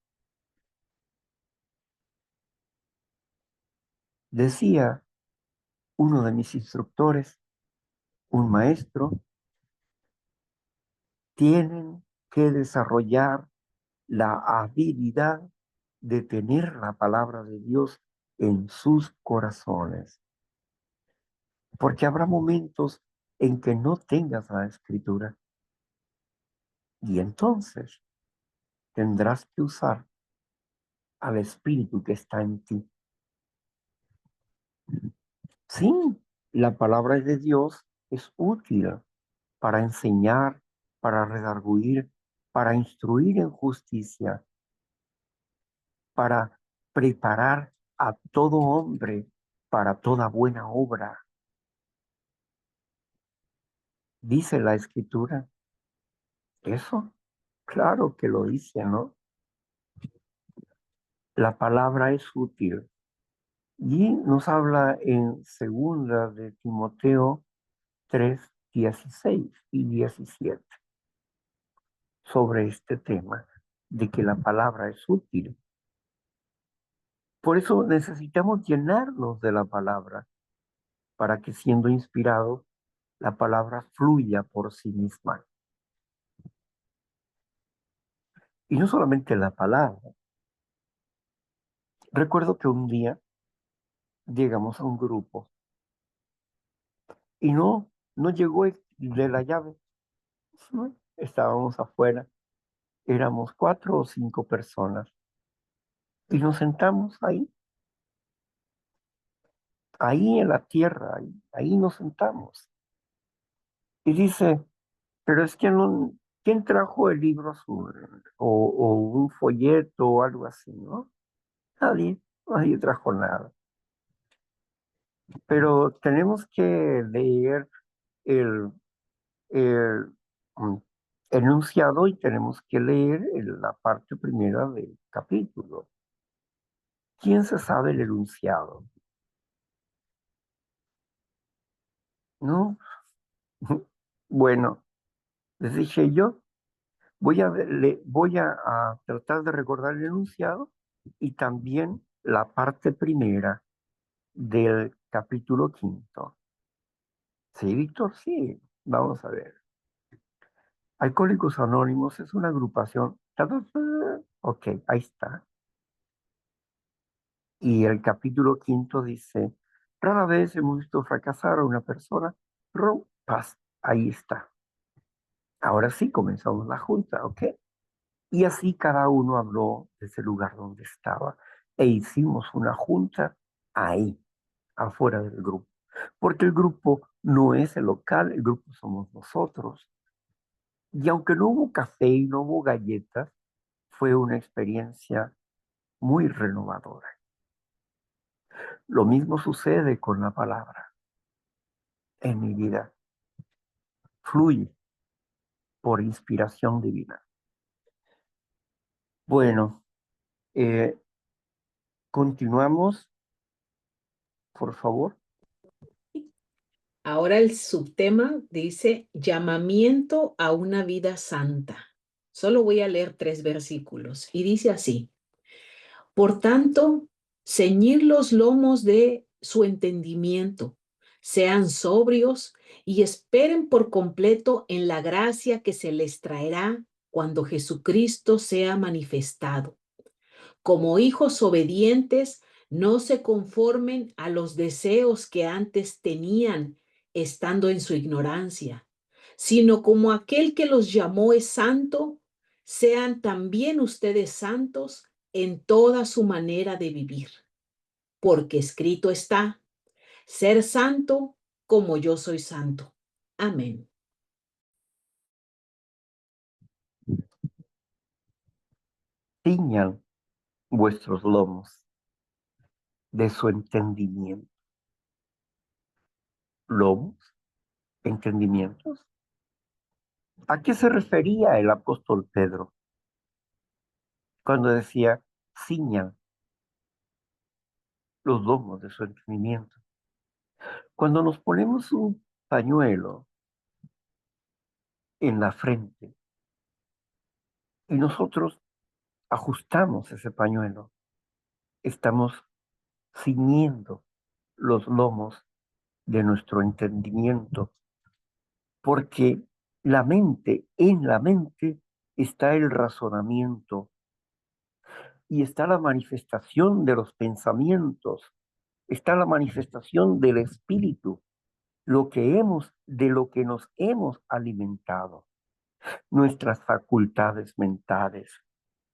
Decía uno de mis instructores, un maestro, tienen que desarrollar la habilidad de tener la palabra de Dios en sus corazones. Porque habrá momentos en que no tengas la escritura y entonces tendrás que usar al Espíritu que está en ti. Sí, la palabra de Dios es útil para enseñar, para redarguir, para instruir en justicia, para preparar a todo hombre para toda buena obra. Dice la Escritura. Eso, claro que lo dice, ¿no? La palabra es útil. Y nos habla en segunda de Timoteo 3:16 y 17 sobre este tema de que la palabra es útil. Por eso necesitamos llenarnos de la palabra para que siendo inspirado, la palabra fluya por sí misma. Y no solamente la palabra. Recuerdo que un día llegamos a un grupo y no llegó el de la llave, ¿no? Estábamos afuera, éramos 4 o 5 personas y nos sentamos ahí en la tierra, ahí nos sentamos. Y dice, pero es que no, ¿quién trajo el libro azul? O un folleto o algo así, ¿no? Nadie trajo nada. Pero tenemos que leer el, el mm, enunciado y tenemos que leer la parte primera del capítulo. ¿Quién se sabe el enunciado? ¿No? Bueno, les dije yo, voy a tratar de recordar el enunciado y también la parte primera del capítulo 5. ¿Sí, Víctor? Sí, vamos a ver. Alcohólicos Anónimos es una agrupación. Ta, ta, ta. Ok, ahí está. Y el capítulo 5 dice, rara vez hemos visto fracasar a una persona, pero paz, ahí está. Ahora sí comenzamos la junta, ¿ok? Y así cada uno habló de ese lugar donde estaba e hicimos una junta ahí, afuera del grupo. Porque el grupo no es el local, el grupo somos nosotros. Y aunque no hubo café y no hubo galletas, fue una experiencia muy renovadora. Lo mismo sucede con la palabra en mi vida. Fluye por inspiración divina. Bueno, eh, continuamos, por favor. Ahora el subtema dice llamamiento a una vida santa. Solo voy a leer 3 versículos y dice así: por tanto, ceñid los lomos de su entendimiento, sean sobrios y esperen por completo en la gracia que se les traerá cuando Jesucristo sea manifestado. Como hijos obedientes, no se conformen a los deseos que antes tenían estando en su ignorancia, sino como aquel que los llamó es santo, sean también ustedes santos en toda su manera de vivir. Porque escrito está, ser santo como yo soy santo. Amén. Ciñan vuestros lomos de su entendimiento. ¿Lomos? ¿Entendimientos? ¿A qué se refería el apóstol Pedro cuando decía, ciñan los lomos de su entendimiento? Cuando nos ponemos un pañuelo en la frente y nosotros ajustamos ese pañuelo, estamos ciñendo los lomos de nuestro entendimiento, porque en la mente está el razonamiento y está la manifestación de los pensamientos, está la manifestación del espíritu, de lo que nos hemos alimentado, nuestras facultades mentales.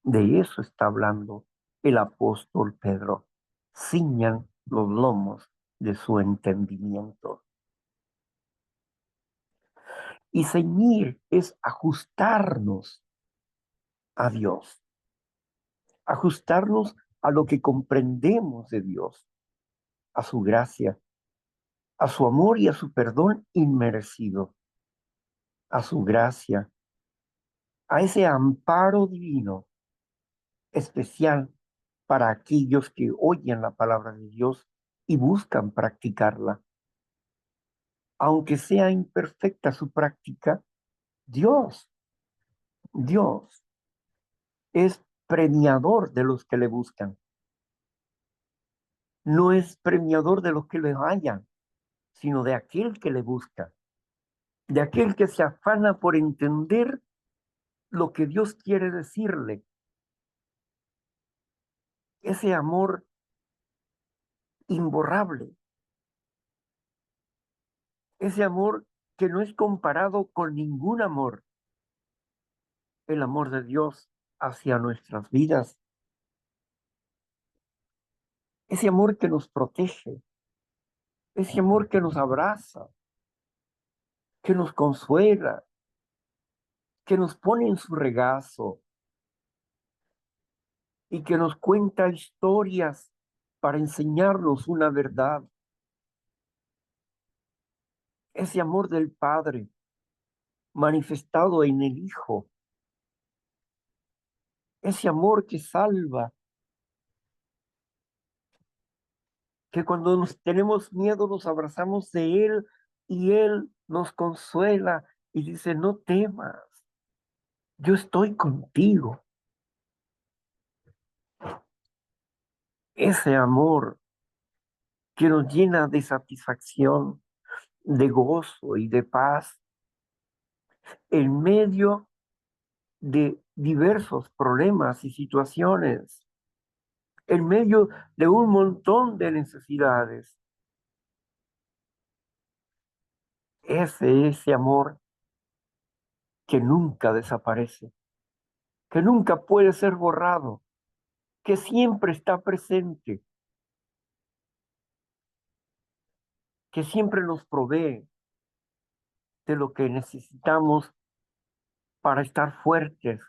De eso está hablando el apóstol Pedro. Ciñan los lomos de su entendimiento. Y ceñir es ajustarnos a Dios, ajustarnos a lo que comprendemos de Dios, a su gracia, a su amor y a su perdón inmerecido, a su gracia, a ese amparo divino especial para aquellos que oyen la palabra de Dios y buscan practicarla. Aunque sea imperfecta su práctica, Dios, Dios es premiador de los que le buscan. No es premiador de los que le hallan, sino de aquel que le busca, de aquel que se afana por entender lo que Dios quiere decirle. Ese amor imborrable, ese amor que no es comparado con ningún amor, el amor de Dios hacia nuestras vidas, ese amor que nos protege, ese amor que nos abraza, que nos consuela, que nos pone en su regazo y que nos cuenta historias para enseñarnos una verdad. Ese amor del Padre manifestado en el Hijo, ese amor que salva, que cuando nos tenemos miedo nos abrazamos de Él y Él nos consuela y dice, no temas, yo estoy contigo. Ese amor que nos llena de satisfacción, de gozo y de paz en medio de diversos problemas y situaciones, en medio de un montón de necesidades. Ese amor que nunca desaparece, que nunca puede ser borrado, que siempre está presente, que siempre nos provee de lo que necesitamos para estar fuertes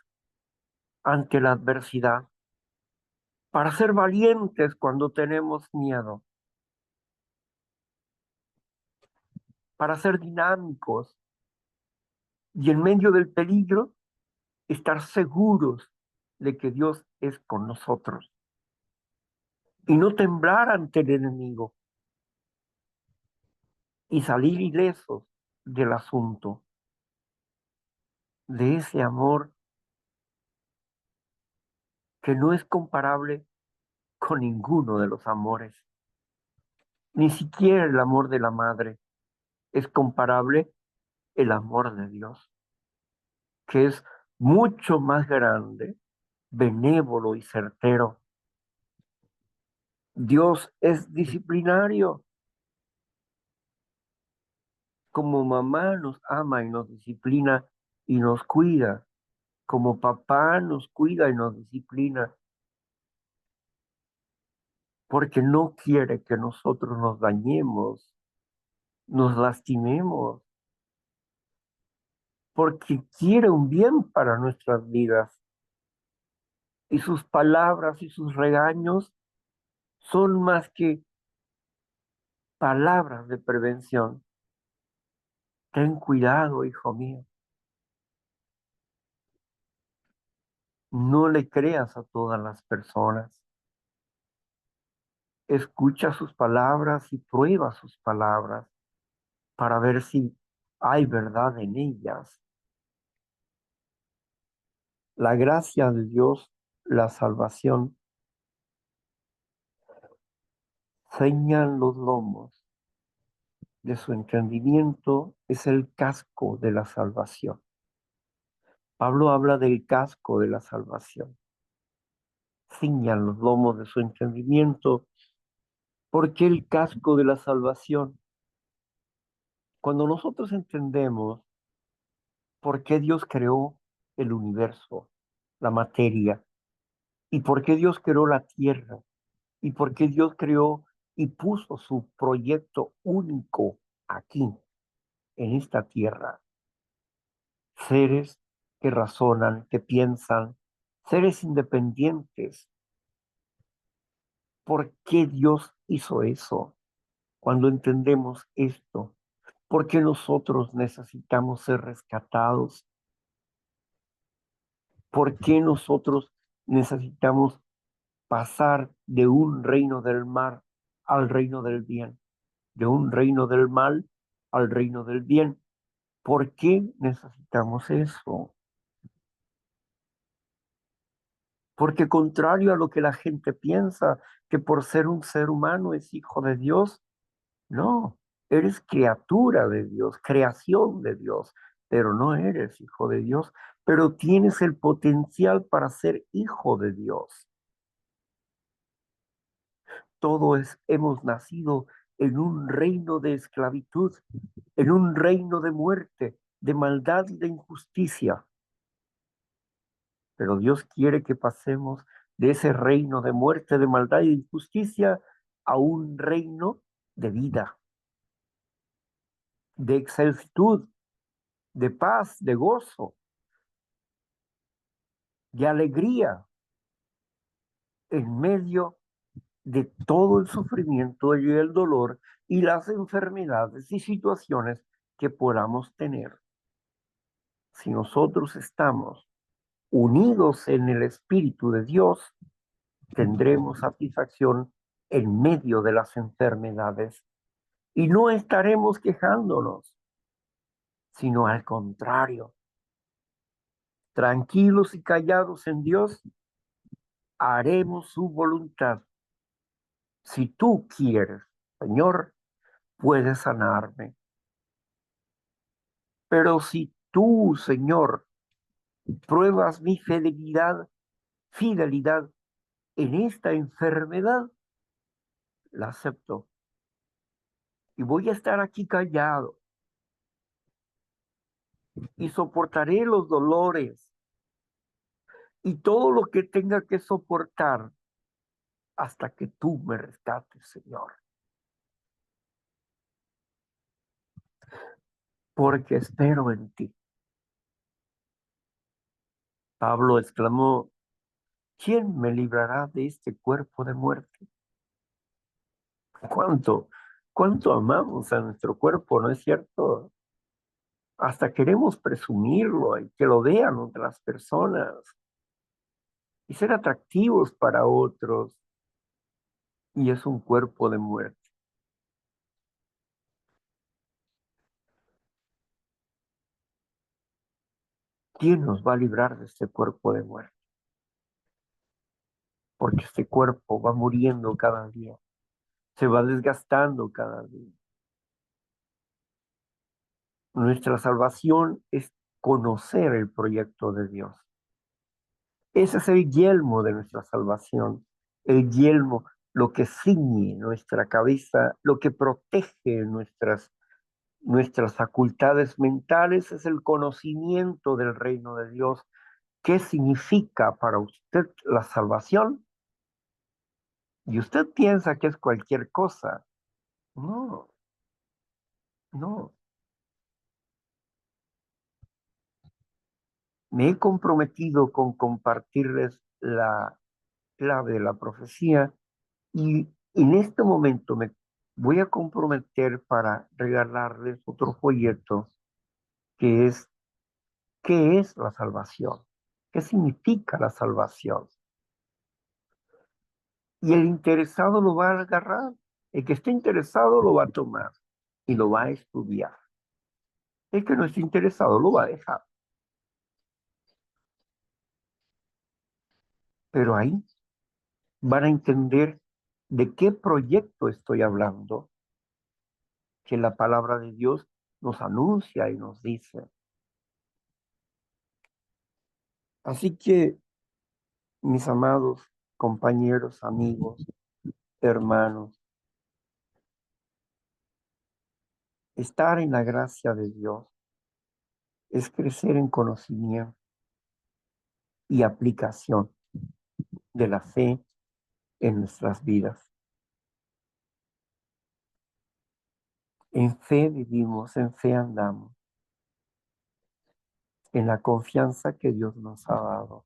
ante la adversidad, para ser valientes cuando tenemos miedo, para ser dinámicos y en medio del peligro estar seguros de que Dios es con nosotros y no temblar ante el enemigo y salir ilesos del asunto, de ese amor que no es comparable con ninguno de los amores. Ni siquiera el amor de la madre es comparable el amor de Dios, que es mucho más grande, benévolo y certero. Dios es disciplinario. Como mamá nos ama y nos disciplina y nos cuida. Como papá nos cuida y nos disciplina. Porque no quiere que nosotros nos dañemos, nos lastimemos. Porque quiere un bien para nuestras vidas. Y sus palabras y sus regaños son más que palabras de prevención. Ten cuidado, hijo mío. No le creas a todas las personas. Escucha sus palabras y prueba sus palabras para ver si hay verdad en ellas. La gracia de Dios, la salvación, ceñan los lomos de su entendimiento es el casco de la salvación. Pablo habla del casco de la salvación. Ciñan los lomos de su entendimiento. ¿Por qué el casco de la salvación? Cuando nosotros entendemos por qué Dios creó el universo, la materia, y por qué Dios creó la tierra, y por qué Dios creó y puso su proyecto único aquí, en esta tierra, seres que razonan, que piensan, seres independientes. ¿Por qué Dios hizo eso? Cuando entendemos esto, ¿por qué nosotros necesitamos ser rescatados? ¿Por qué nosotros necesitamos pasar de un reino del mal al reino del bien, de un reino del mal al reino del bien? ¿Por qué necesitamos eso? Porque contrario a lo que la gente piensa, que por ser un ser humano es hijo de Dios, no, eres criatura de Dios, creación de Dios, pero no eres hijo de Dios, pero tienes el potencial para ser hijo de Dios. Hemos nacido en un reino de esclavitud, en un reino de muerte, de maldad y de injusticia. Pero Dios quiere que pasemos de ese reino de muerte, de maldad y de injusticia a un reino de vida, de excelsitud, de paz, de gozo, de alegría en medio de todo el sufrimiento y el dolor y las enfermedades y situaciones que podamos tener. Si nosotros estamos unidos en el Espíritu de Dios, tendremos satisfacción en medio de las enfermedades y no estaremos quejándonos, sino al contrario, tranquilos y callados en Dios, haremos su voluntad. Si tú quieres, Señor, puedes sanarme. Pero si tú, Señor, pruebas mi fidelidad en esta enfermedad, la acepto. Y voy a estar aquí callado y soportaré los dolores y todo lo que tenga que soportar hasta que tú me rescates, Señor. Porque espero en ti. Pablo exclamó, ¿quién me librará de este cuerpo de muerte? ¿Cuánto, cuánto amamos a nuestro cuerpo, no es cierto? Hasta queremos presumirlo y que lo vean otras personas y ser atractivos para otros. Y es un cuerpo de muerte. ¿Quién nos va a librar de este cuerpo de muerte? Porque este cuerpo va muriendo cada día, se va desgastando cada día. Nuestra salvación es conocer el proyecto de Dios. Ese es el yelmo de nuestra salvación, el yelmo, lo que ciñe nuestra cabeza, lo que protege nuestras facultades mentales, es el conocimiento del reino de Dios. ¿Qué significa para usted la salvación? Y usted piensa que es cualquier cosa. No, no. Me he comprometido con compartirles la clave de la profecía y en este momento me voy a comprometer para regalarles otro folleto que es ¿qué es la salvación? ¿Qué significa la salvación? Y el interesado lo va a agarrar, el que esté interesado lo va a tomar y lo va a estudiar. El que no esté interesado lo va a dejar. Pero ahí van a entender de qué proyecto estoy hablando, que la palabra de Dios nos anuncia y nos dice. Así que, mis amados compañeros, amigos, hermanos, estar en la gracia de Dios es crecer en conocimiento y aplicación de la fe en nuestras vidas. En fe vivimos, en fe andamos, en la confianza que Dios nos ha dado,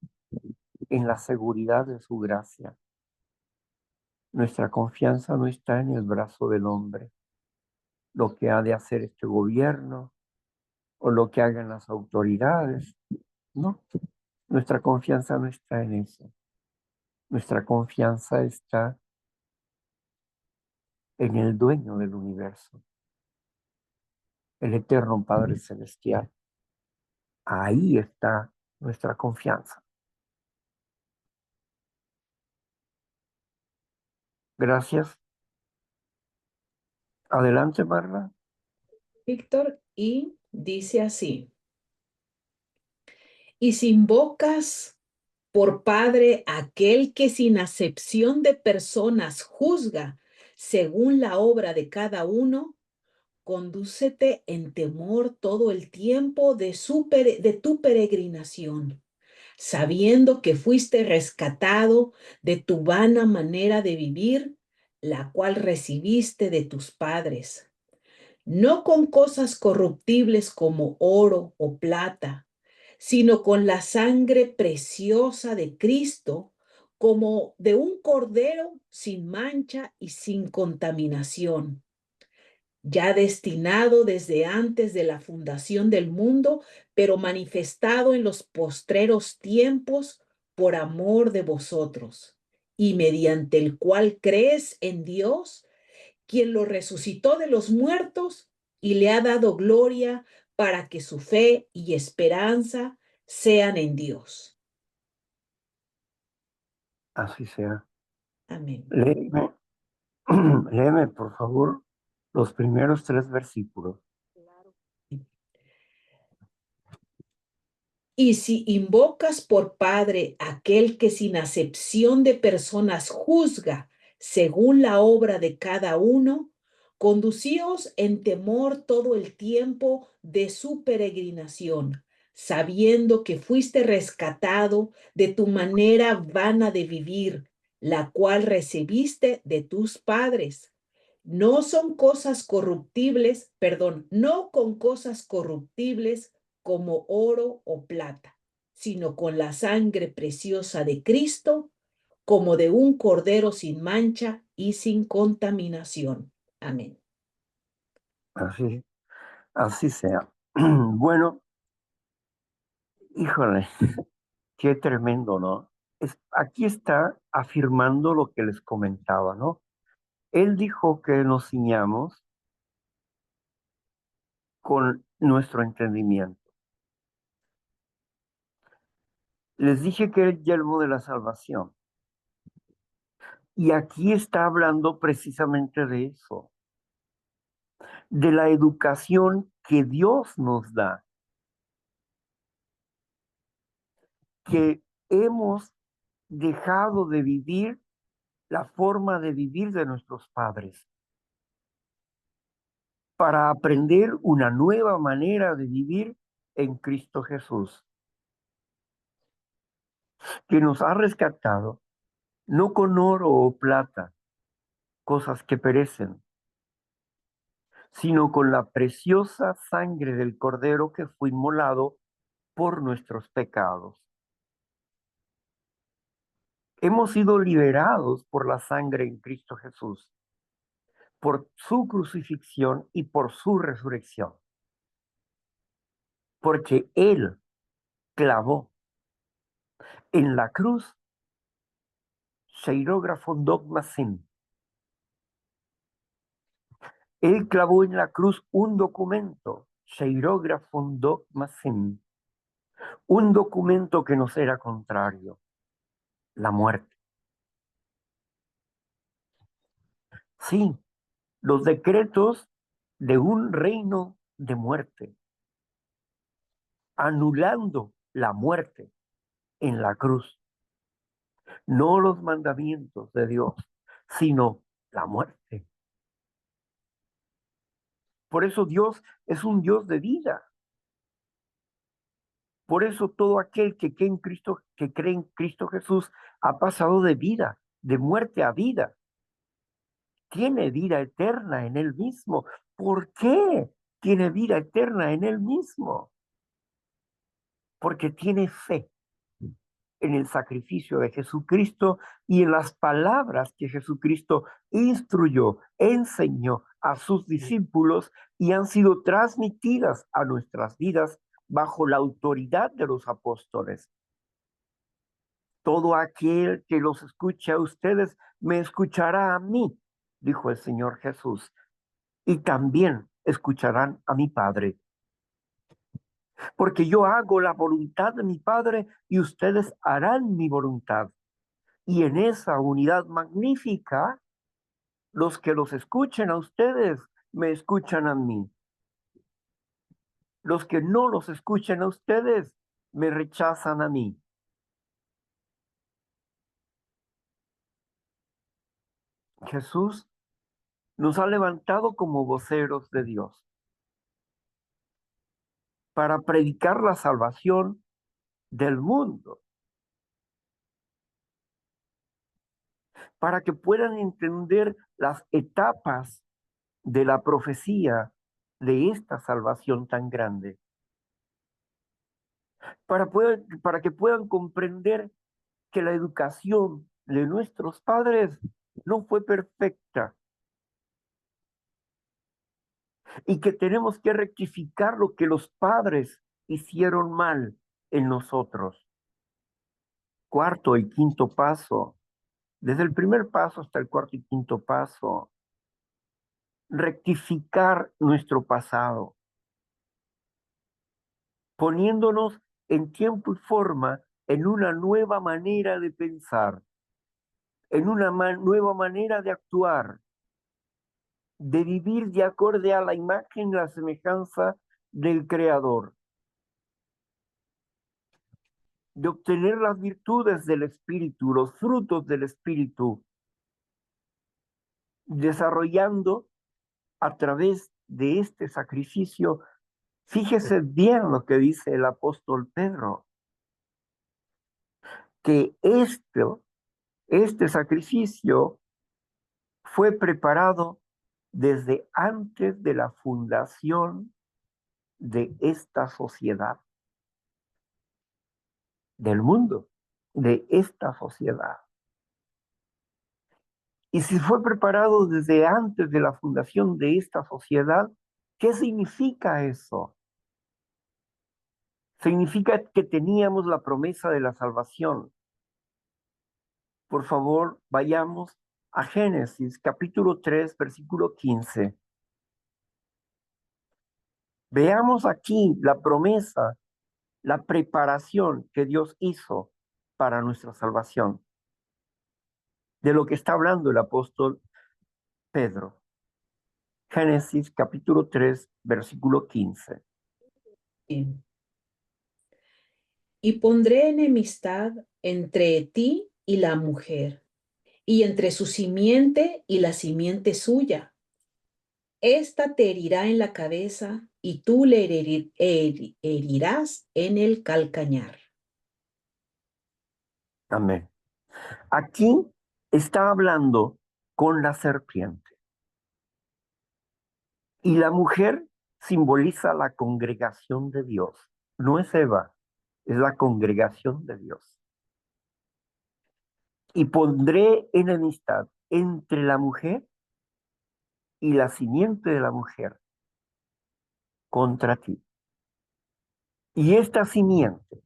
en la seguridad de su gracia. Nuestra confianza no está en el brazo del hombre, lo que ha de hacer este gobierno o lo que hagan las autoridades. No, nuestra confianza no está en eso. Nuestra confianza está en el dueño del universo, el eterno Padre Celestial. Ahí está nuestra confianza. Gracias. Adelante, Marla. Víctor, y dice así: y si invocas por Padre aquel que sin acepción de personas juzga según la obra de cada uno, condúcete en temor todo el tiempo de tu peregrinación, sabiendo que fuiste rescatado de tu vana manera de vivir, la cual recibiste de tus padres, no con cosas corruptibles como oro o plata, sino con la sangre preciosa de Cristo, como de un cordero sin mancha y sin contaminación, ya destinado desde antes de la fundación del mundo, pero manifestado en los postreros tiempos por amor de vosotros, y mediante el cual crees en Dios, quien lo resucitó de los muertos y le ha dado gloria para que su fe y esperanza sean en Dios. Así sea. Amén. Léeme, léeme, por favor, los primeros 3 versículos. Y si invocas por Padre aquel que sin acepción de personas juzga según la obra de cada uno, conducíos en temor todo el tiempo de su peregrinación, sabiendo que fuiste rescatado de tu manera vana de vivir, la cual recibiste de tus padres. No son cosas corruptibles, perdón, no con cosas corruptibles como oro o plata, sino con la sangre preciosa de Cristo, como de un cordero sin mancha y sin contaminación. Amén. Así, así sea. Bueno, híjole, qué tremendo, ¿no? Aquí está afirmando lo que les comentaba, ¿no? Él dijo que nos ciñamos con nuestro entendimiento. Les dije que el yelmo de la salvación. Y aquí está hablando precisamente de eso, de la educación que Dios nos da, que hemos dejado de vivir la forma de vivir de nuestros padres para aprender una nueva manera de vivir en Cristo Jesús, que nos ha rescatado no con oro o plata, cosas que perecen, sino con la preciosa sangre del Cordero que fue inmolado por nuestros pecados. Hemos sido liberados por la sangre en Cristo Jesús, por su crucifixión y por su resurrección, porque Él clavó en la cruz, Sheirógrafo Dogma Sin. Él clavó en la cruz un documento, Sheirógrafo Dogma Sin, un documento que nos era contrario, la muerte. Sí, los decretos de un reino de muerte, anulando la muerte en la cruz, no los mandamientos de Dios, sino la muerte. Por eso Dios es un Dios de vida. Por eso todo aquel que cree en Cristo Jesús ha pasado de vida, de muerte a vida. Tiene vida eterna en él mismo. ¿Por qué tiene vida eterna en él mismo? Porque tiene fe en el sacrificio de Jesucristo y en las palabras que Jesucristo instruyó, enseñó a sus discípulos y han sido transmitidas a nuestras vidas bajo la autoridad de los apóstoles. Todo aquel que los escuche a ustedes me escuchará a mí, dijo el Señor Jesús, y también escucharán a mi Padre, porque yo hago la voluntad de mi Padre y ustedes harán mi voluntad. Y en esa unidad magnífica, los que los escuchen a ustedes me escuchan a mí. Los que no los escuchen a ustedes me rechazan a mí. Jesús nos ha levantado como voceros de Dios para predicar la salvación del mundo, para que puedan entender las etapas de la profecía de esta salvación tan grande, para que puedan comprender que la educación de nuestros padres no fue perfecta y que tenemos que rectificar lo que los padres hicieron mal en nosotros. Cuarto y quinto paso, desde el primer paso hasta el cuarto y quinto paso, rectificar nuestro pasado, poniéndonos en tiempo y forma en una nueva manera de pensar, en una nueva manera de actuar, de vivir de acorde a la imagen y la semejanza del Creador, de obtener las virtudes del Espíritu, los frutos del Espíritu, desarrollando a través de este sacrificio. Fíjese bien lo que dice el apóstol Pedro, que este sacrificio fue preparado desde antes de la fundación de esta sociedad, del mundo, de esta sociedad. Y si fue preparado desde antes de la fundación de esta sociedad, ¿qué significa eso? Significa que teníamos la promesa de la salvación. Por favor, vayamos a Génesis capítulo 3, versículo 15. Veamos aquí la promesa, la preparación que Dios hizo para nuestra salvación, de lo que está hablando el apóstol Pedro. Génesis capítulo 3, versículo 15. Bien. Y pondré enemistad entre ti y la mujer, y entre su simiente y la simiente suya. Esta te herirá en la cabeza y tú le herirás en el calcañar. Amén. Aquí está hablando con la serpiente. Y la mujer simboliza la congregación de Dios. No es Eva, es la congregación de Dios. Y pondré enemistad entre la mujer y la simiente de la mujer contra ti. Y de esta simiente,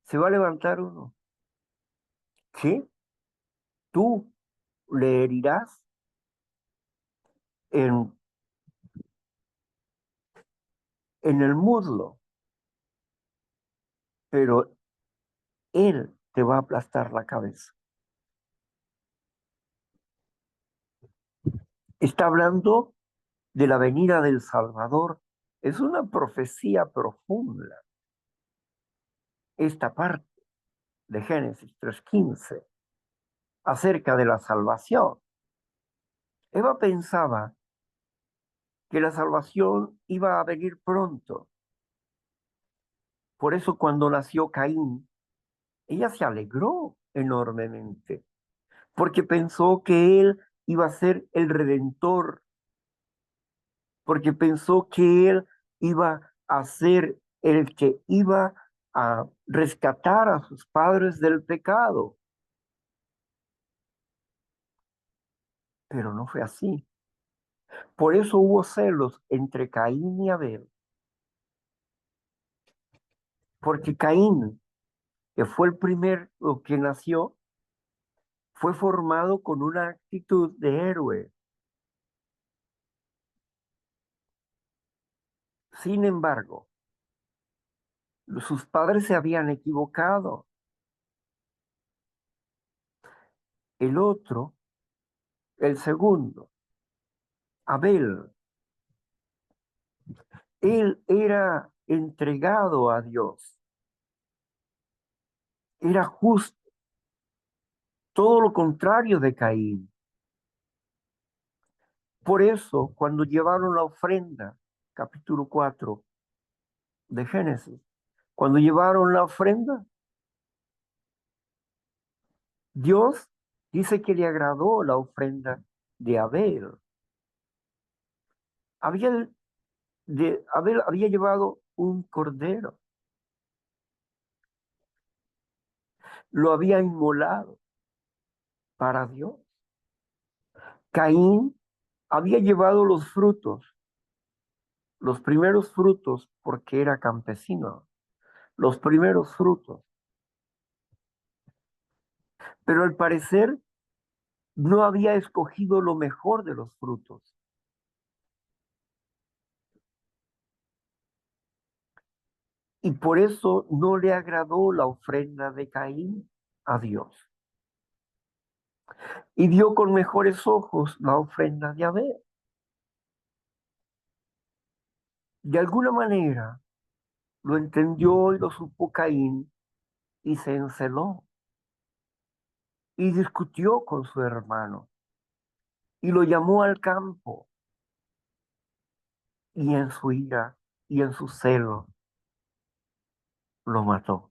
se va a levantar uno que tú le herirás en, en el muslo, pero él te va a aplastar la cabeza. Está hablando de la venida del Salvador. Es una profecía profunda, esta parte de Génesis 3:15, acerca de la salvación. Eva pensaba que la salvación iba a venir pronto. Por eso cuando nació Caín, ella se alegró enormemente, porque pensó que él iba a ser el redentor, porque pensó que él iba a ser el que iba a rescatar a sus padres del pecado. Pero no fue así. Por eso hubo celos entre Caín y Abel, porque Caín, que fue el primero que nació, fue formado con una actitud de héroe. Sin embargo, sus padres se habían equivocado. El otro, el segundo, Abel, él era entregado a Dios, era justo, todo lo contrario de Caín. Por eso, cuando llevaron la ofrenda, capítulo 4 de Génesis, cuando llevaron la ofrenda, Dios dice que le agradó la ofrenda de Abel. Había, Abel había llevado un cordero, lo había inmolado para Dios. Caín había llevado los frutos, los primeros frutos, porque era campesino, los primeros frutos. Pero al parecer no había escogido lo mejor de los frutos. Y por eso no le agradó la ofrenda de Caín a Dios. Y vio con mejores ojos la ofrenda de Abel. De alguna manera lo entendió y lo supo Caín y se enceló y discutió con su hermano y lo llamó al campo y en su ira y en su celo lo mató.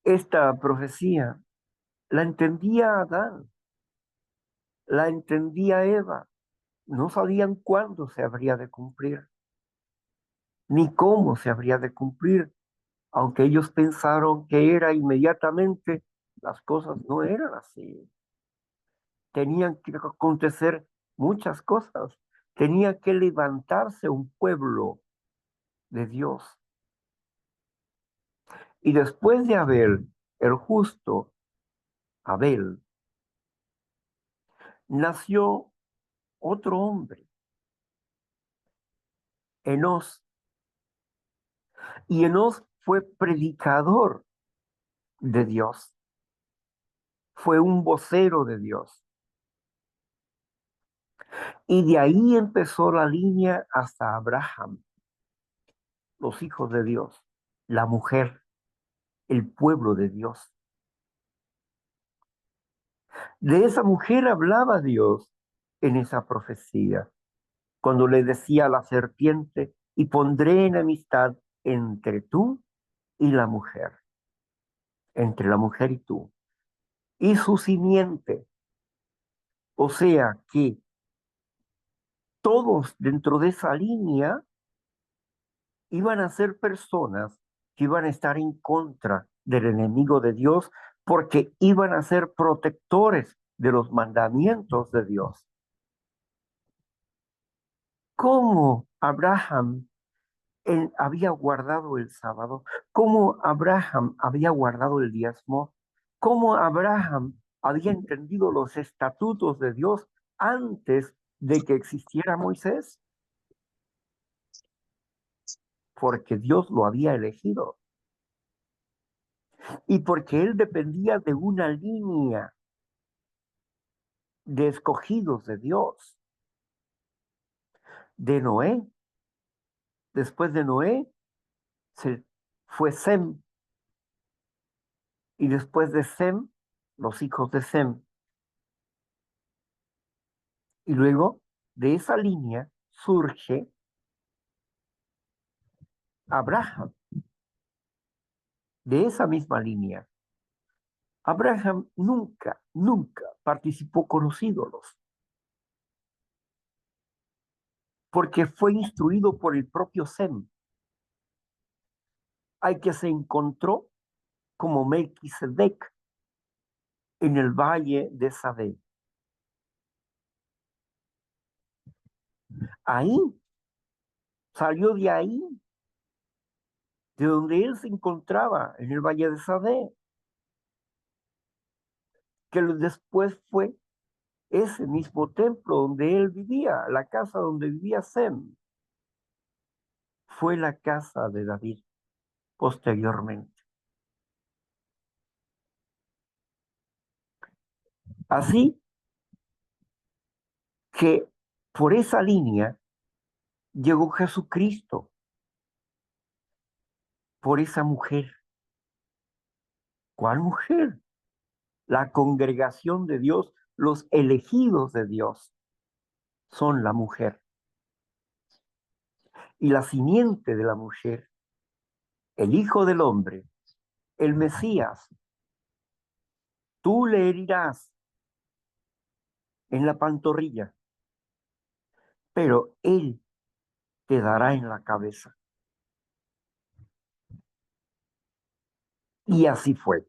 Esta profecía la entendía Adán, la entendía Eva. No sabían cuándo se habría de cumplir, ni cómo se habría de cumplir, aunque ellos pensaron que era inmediatamente, las cosas no eran así. Tenían que acontecer muchas cosas. Tenía que levantarse un pueblo de Dios. Y después de Abel, el justo Abel, nació otro hombre, Enós. Y Enós fue predicador de Dios, fue un vocero de Dios. Y de ahí empezó la línea hasta Abraham, los hijos de Dios, la mujer, el pueblo de Dios. De esa mujer hablaba Dios en esa profecía, cuando le decía a la serpiente, y pondré enemistad entre tú y la mujer, entre la mujer y tú, y su simiente. O sea que todos dentro de esa línea iban a ser personas que iban a estar en contra del enemigo de Dios porque iban a ser protectores de los mandamientos de Dios. ¿Cómo Abraham había guardado el sábado? ¿Cómo Abraham había guardado el diezmo? ¿Cómo Abraham había entendido los estatutos de Dios antes de que existiera Moisés? Porque Dios lo había elegido. y porque él dependía de una línea de escogidos de Dios, de Noé. Después de Noé se fue Sem, y después de Sem, los hijos de Sem. Y luego de esa línea surge Abraham, de esa misma línea. Abraham nunca, nunca participó con los ídolos, porque fue instruido por el propio Sem, al que se encontró como Melquisedec en el valle de Sadé. Ahí, salió de ahí, de donde él se encontraba, en el valle de Sadé, que después fue ese mismo templo donde él vivía, la casa donde vivía Sem, fue la casa de David posteriormente. Así que por esa línea llegó Jesucristo, por esa mujer. ¿Cuál mujer? La congregación de Dios, los elegidos de Dios, son la mujer. Y la simiente de la mujer, el Hijo del Hombre, el Mesías, tú le herirás en la pantorrilla, pero él te dará en la cabeza. Y así fue.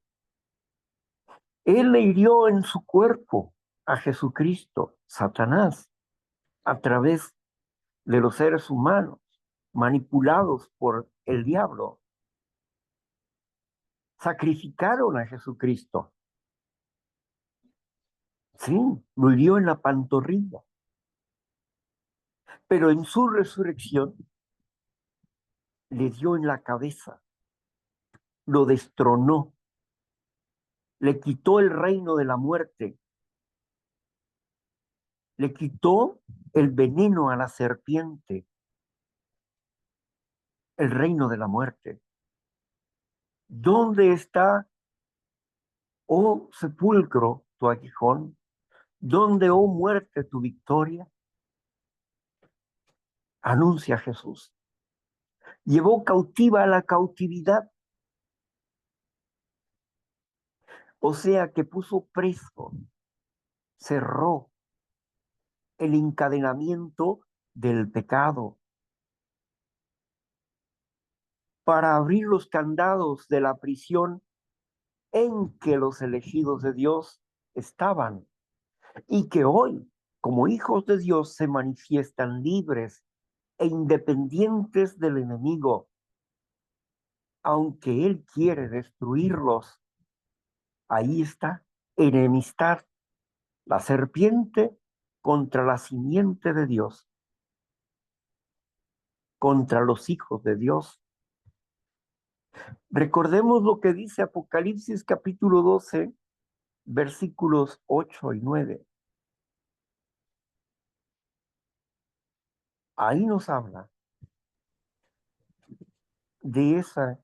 Él le hirió en su cuerpo a Jesucristo, Satanás, a través de los seres humanos, manipulados por el diablo. Sacrificaron a Jesucristo. Sí, lo hirió en la pantorrilla. Pero en su resurrección le dio en la cabeza, lo destronó, le quitó el reino de la muerte, le quitó el veneno a la serpiente, el reino de la muerte. ¿Dónde está, oh sepulcro, tu aguijón? ¿Dónde, oh muerte, tu victoria? Anuncia Jesús. Llevó cautiva a la cautividad, o sea que puso preso, cerró el encadenamiento del pecado para abrir los candados de la prisión en que los elegidos de Dios estaban y que hoy, como hijos de Dios, se manifiestan libres e independientes del enemigo, aunque él quiere destruirlos. Ahí está, enemistad, la serpiente contra la simiente de Dios, contra los hijos de Dios. Recordemos lo que dice Apocalipsis capítulo 12, versículos 8 y 9. Ahí nos habla de ese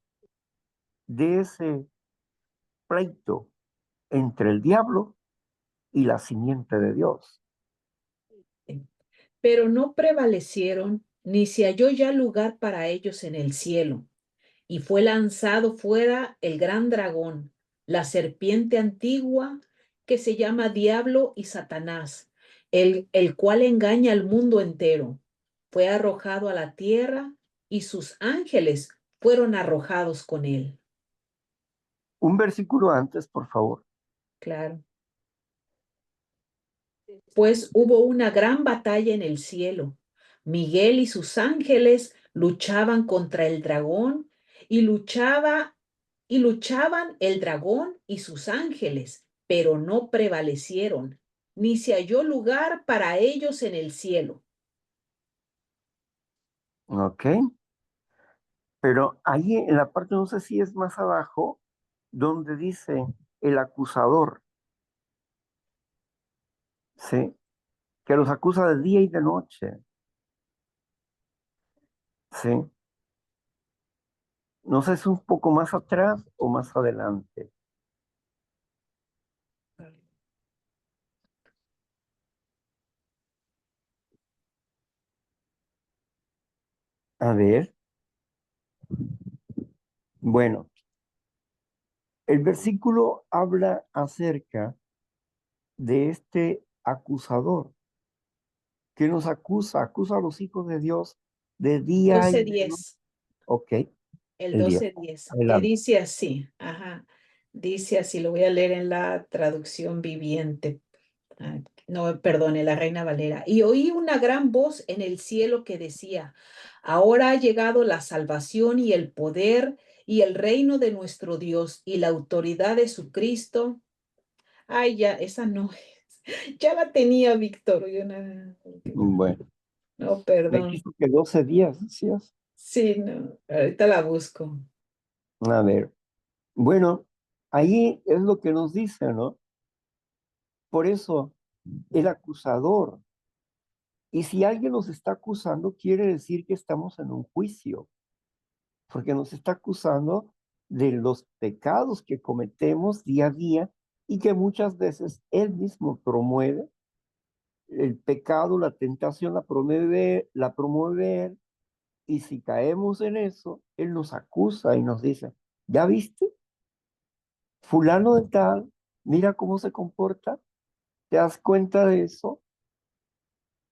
pleito entre el diablo y la simiente de Dios. Pero no prevalecieron, ni se halló ya lugar para ellos en el cielo. Y fue lanzado fuera el gran dragón, la serpiente antigua, que se llama Diablo y Satanás, el cual engaña al mundo entero. Fue arrojado a la tierra y sus ángeles fueron arrojados con él. Un versículo antes, por favor. Claro. Pues hubo una gran batalla en el cielo. Miguel y sus ángeles luchaban contra el dragón y luchaban el dragón y sus ángeles, pero no prevalecieron, ni se halló lugar para ellos en el cielo. Ok. Pero ahí en la parte, no sé si es más abajo, donde dice el acusador, ¿sí? Que los acusa de día y de noche, ¿sí? No sé si es un poco más atrás o más adelante. A ver, bueno, el versículo habla acerca de este acusador que nos acusa a los hijos de Dios de día y doce de noche. diez Ok, el el 10. 12:10, que Adelante. dice así, ajá, dice así, lo voy a leer en la traducción viviente. No, perdone, la Reina Valera. Y oí una gran voz en el cielo que decía, ahora ha llegado la salvación y el poder y el reino de nuestro Dios y la autoridad de su Cristo. Ay, ya, esa no es. Ya la tenía, Víctor. Bueno, No, me perdón. dijiste que 12 días, decías. Sí, no, ahorita la busco. A ver, bueno, ahí es lo que nos dice, ¿no? Por eso, el acusador. Y si alguien nos está acusando, quiere decir que estamos en un juicio, porque nos está acusando de los pecados que cometemos día a día y que muchas veces él mismo promueve. El pecado, la tentación la promueve él, y si caemos en eso, él nos acusa y nos dice, ¿ya viste? Fulano de tal, mira cómo se comporta, ¿te das cuenta de eso?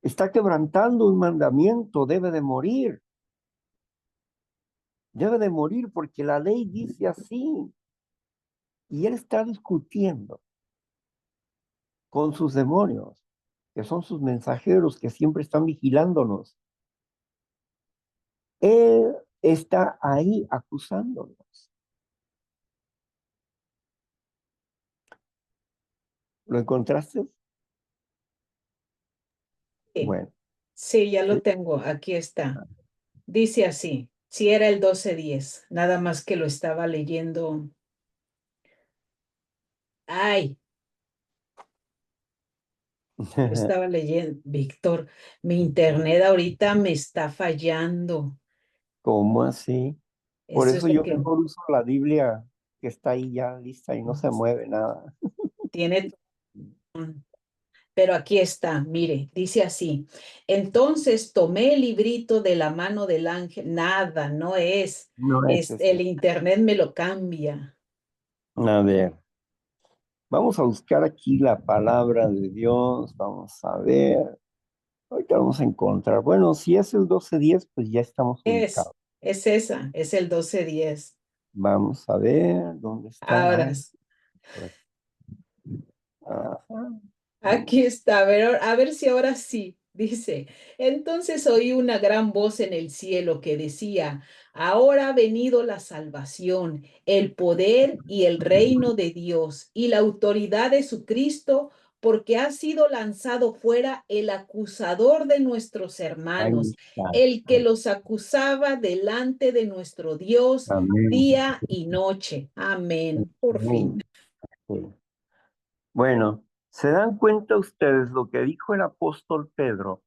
Está quebrantando un mandamiento, debe de morir porque la ley dice así. Y él está discutiendo con sus demonios, que son sus mensajeros que siempre están vigilándonos. Él está ahí acusándonos. ¿Lo encontraste? Sí, Bueno, sí, ya sí. lo tengo. Aquí está. Dice así. Sí, era el 12:10. Nada más que lo estaba leyendo. Ay, lo estaba leyendo. Víctor, mi internet ahorita me está fallando. ¿Cómo así? Por Eso es eso lo yo que mejor uso la Biblia que está ahí ya lista y no se mueve nada. tiene. Pero aquí está, mire, dice así. Entonces tomé el librito de la mano del ángel. Nada, no es. No es Es ese. el internet me lo cambia. A ver, vamos a buscar aquí la palabra de Dios. Vamos a ver. Ahorita vamos a encontrar. Bueno, si es el 12:10, pues ya estamos ubicados. Es esa, es el 12:10. Vamos a ver dónde está. Ahora, Ay, por aquí. Ajá. aquí Vamos. está, a ver si ahora sí. Dice, entonces oí una gran voz en el cielo que decía, ahora ha venido la salvación, el poder y el reino de Dios y la autoridad de su Cristo, porque ha sido lanzado fuera el acusador de nuestros Ahí hermanos, está. el que Ahí. los acusaba delante de nuestro Dios Amén. día y noche. Amén. Por fin. Amén. Sí. Bueno, ¿se dan cuenta ustedes lo que dijo el apóstol Pedro?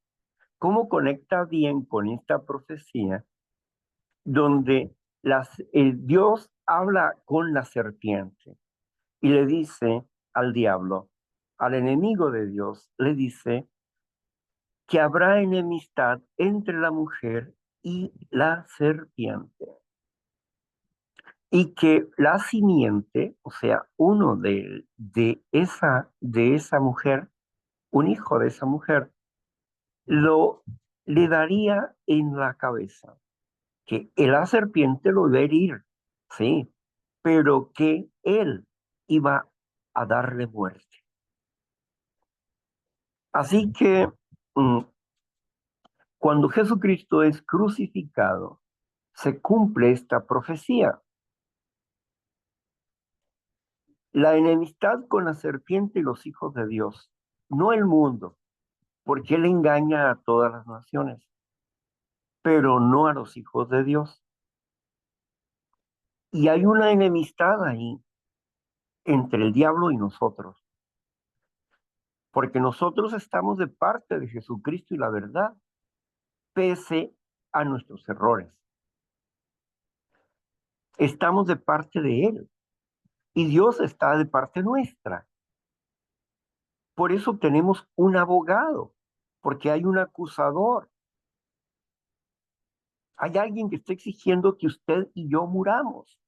¿Cómo conecta bien con esta profecía donde Dios habla con la serpiente y le dice al diablo, al enemigo de Dios, le dice que habrá enemistad entre la mujer y la serpiente y que la simiente, o sea, uno de esa mujer, un hijo de esa mujer, lo le daría en la cabeza, que la serpiente lo iba a herir, sí, pero que él iba a darle muerte. Así que mm, cuando Jesucristo es crucificado, se cumple esta profecía. La enemistad con la serpiente y los hijos de Dios, no el mundo, porque él engaña a todas las naciones, pero no a los hijos de Dios. Y hay una enemistad ahí. entre el diablo y nosotros, porque nosotros estamos de parte de Jesucristo y la verdad, pese a nuestros errores. Estamos de parte de Él y Dios está de parte nuestra. Por eso tenemos un abogado, porque hay un acusador. Hay alguien que está exigiendo que usted y yo muramos.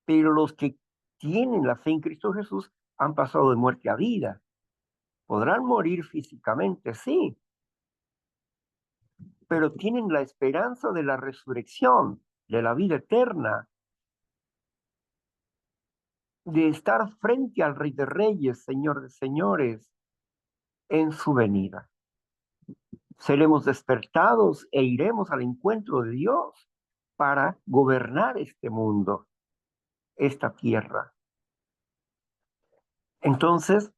Pero los que tienen la fe en Cristo Jesús han pasado de muerte a vida. Podrán morir físicamente, sí, pero tienen la esperanza de la resurrección, de la vida eterna, de estar frente al Rey de Reyes, Señor de Señores, en su venida. Seremos despertados e iremos al encuentro de Dios para gobernar este mundo, esta tierra. Entonces,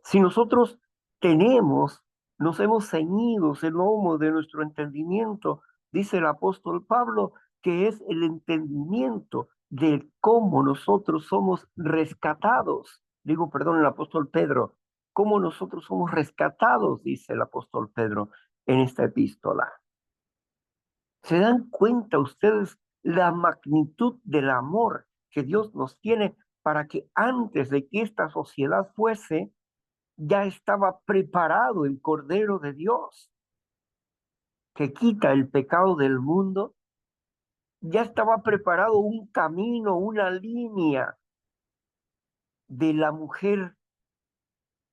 si nosotros tenemos, nos hemos ceñido el lomo de nuestro entendimiento, dice el apóstol Pablo, que es el entendimiento de cómo nosotros somos rescatados. Digo, perdón, el apóstol Pedro, cómo nosotros somos rescatados, dice el apóstol Pedro en esta epístola. ¿Se dan cuenta ustedes la magnitud del amor que Dios nos tiene para que antes de que esta sociedad fuese, ya estaba preparado el Cordero de Dios que quita el pecado del mundo? Ya estaba preparado un camino, una línea de la mujer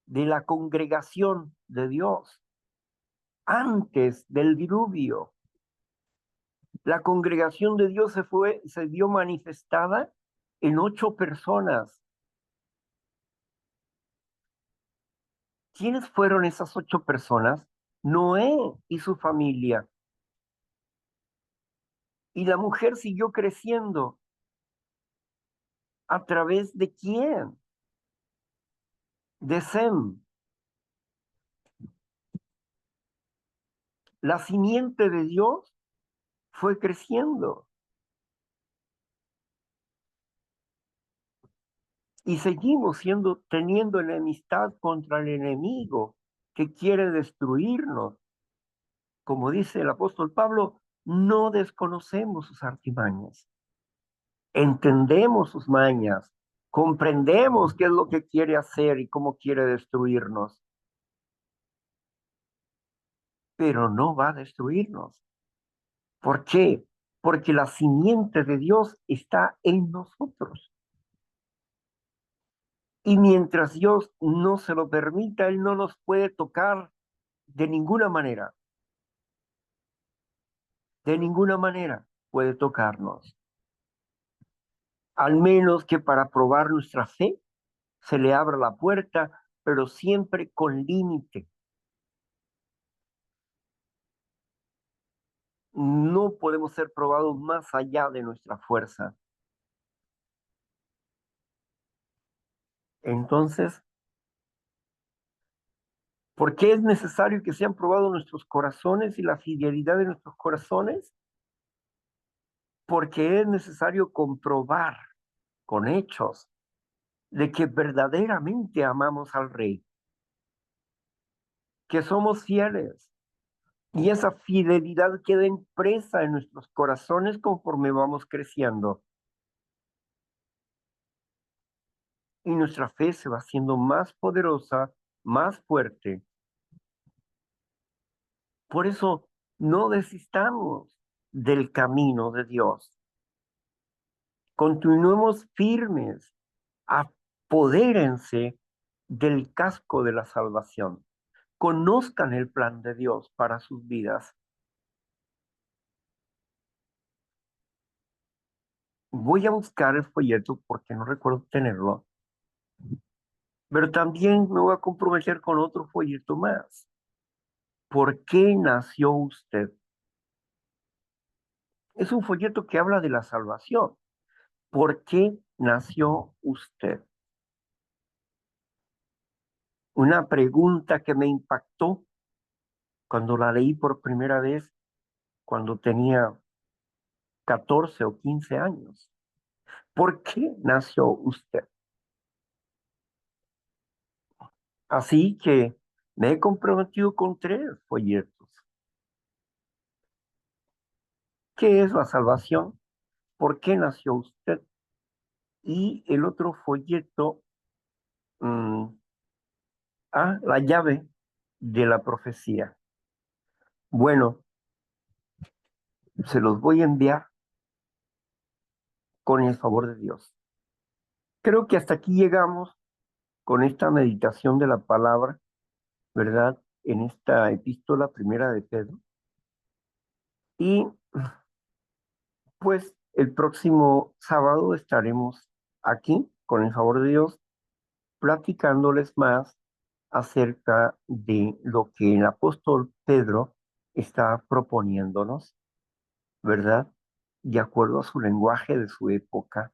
de la congregación de Dios antes del diluvio. La congregación de Dios se dio manifestada en 8 personas. ¿Quiénes fueron esas 8 personas? Noé y su familia. Y la mujer siguió creciendo. ¿A través de quién? De Sem. La simiente de Dios fue creciendo y seguimos teniendo enemistad contra el enemigo que quiere destruirnos. Como dice el apóstol Pablo, no desconocemos sus artimañas, entendemos sus mañas, comprendemos qué es lo que quiere hacer y cómo quiere destruirnos, pero no va a destruirnos. ¿Por qué? Porque la simiente de Dios está en nosotros. Y mientras Dios no se lo permita, Él no nos puede tocar de ninguna manera. De ninguna manera puede tocarnos. Al menos que para probar nuestra fe se le abra la puerta, pero siempre con límite. No podemos ser probados más allá de nuestra fuerza. Entonces, ¿por qué es necesario que sean probados nuestros corazones y la fidelidad de nuestros corazones? Porque es necesario comprobar con hechos de que verdaderamente amamos al Rey, que somos fieles, y esa fidelidad queda impresa en nuestros corazones conforme vamos creciendo, y nuestra fe se va haciendo más poderosa, más fuerte. Por eso no desistamos del camino de Dios. Continuemos firmes, apodérense del casco de la salvación. Conozcan el plan de Dios para sus vidas. Voy a buscar el folleto porque no recuerdo tenerlo, pero también me voy a comprometer con otro folleto más. ¿Por qué nació usted? Es un folleto que habla de la salvación. ¿Por qué nació usted? Una pregunta que me impactó cuando la leí por primera vez, cuando tenía 14 o 15 años. ¿Por qué nació usted? Así que me he comprometido con 3 folletos. ¿Qué es la salvación? ¿Por qué nació usted? Y el otro folleto, mm, la llave de la profecía. Bueno, se los voy a enviar con el favor de Dios. Creo que hasta aquí llegamos con esta meditación de la palabra, ¿verdad? En esta epístola primera de Pedro. Y pues el próximo sábado estaremos aquí, con el favor de Dios, platicándoles más acerca de lo que el apóstol Pedro está proponiéndonos, ¿verdad? De acuerdo a su lenguaje de su época.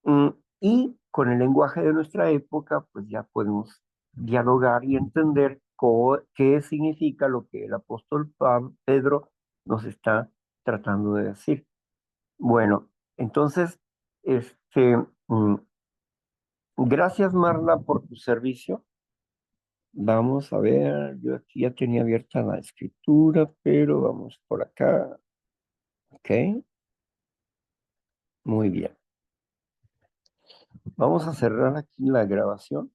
Mm, Y con el lenguaje de nuestra época, pues ya podemos dialogar y entender qué significa lo que el apóstol Pedro nos está tratando de decir. Bueno, entonces, este, mm, gracias Marla por tu servicio. Vamos a ver, yo aquí ya tenía abierta la escritura, pero vamos por acá. Ok, muy bien. Vamos a cerrar aquí la grabación.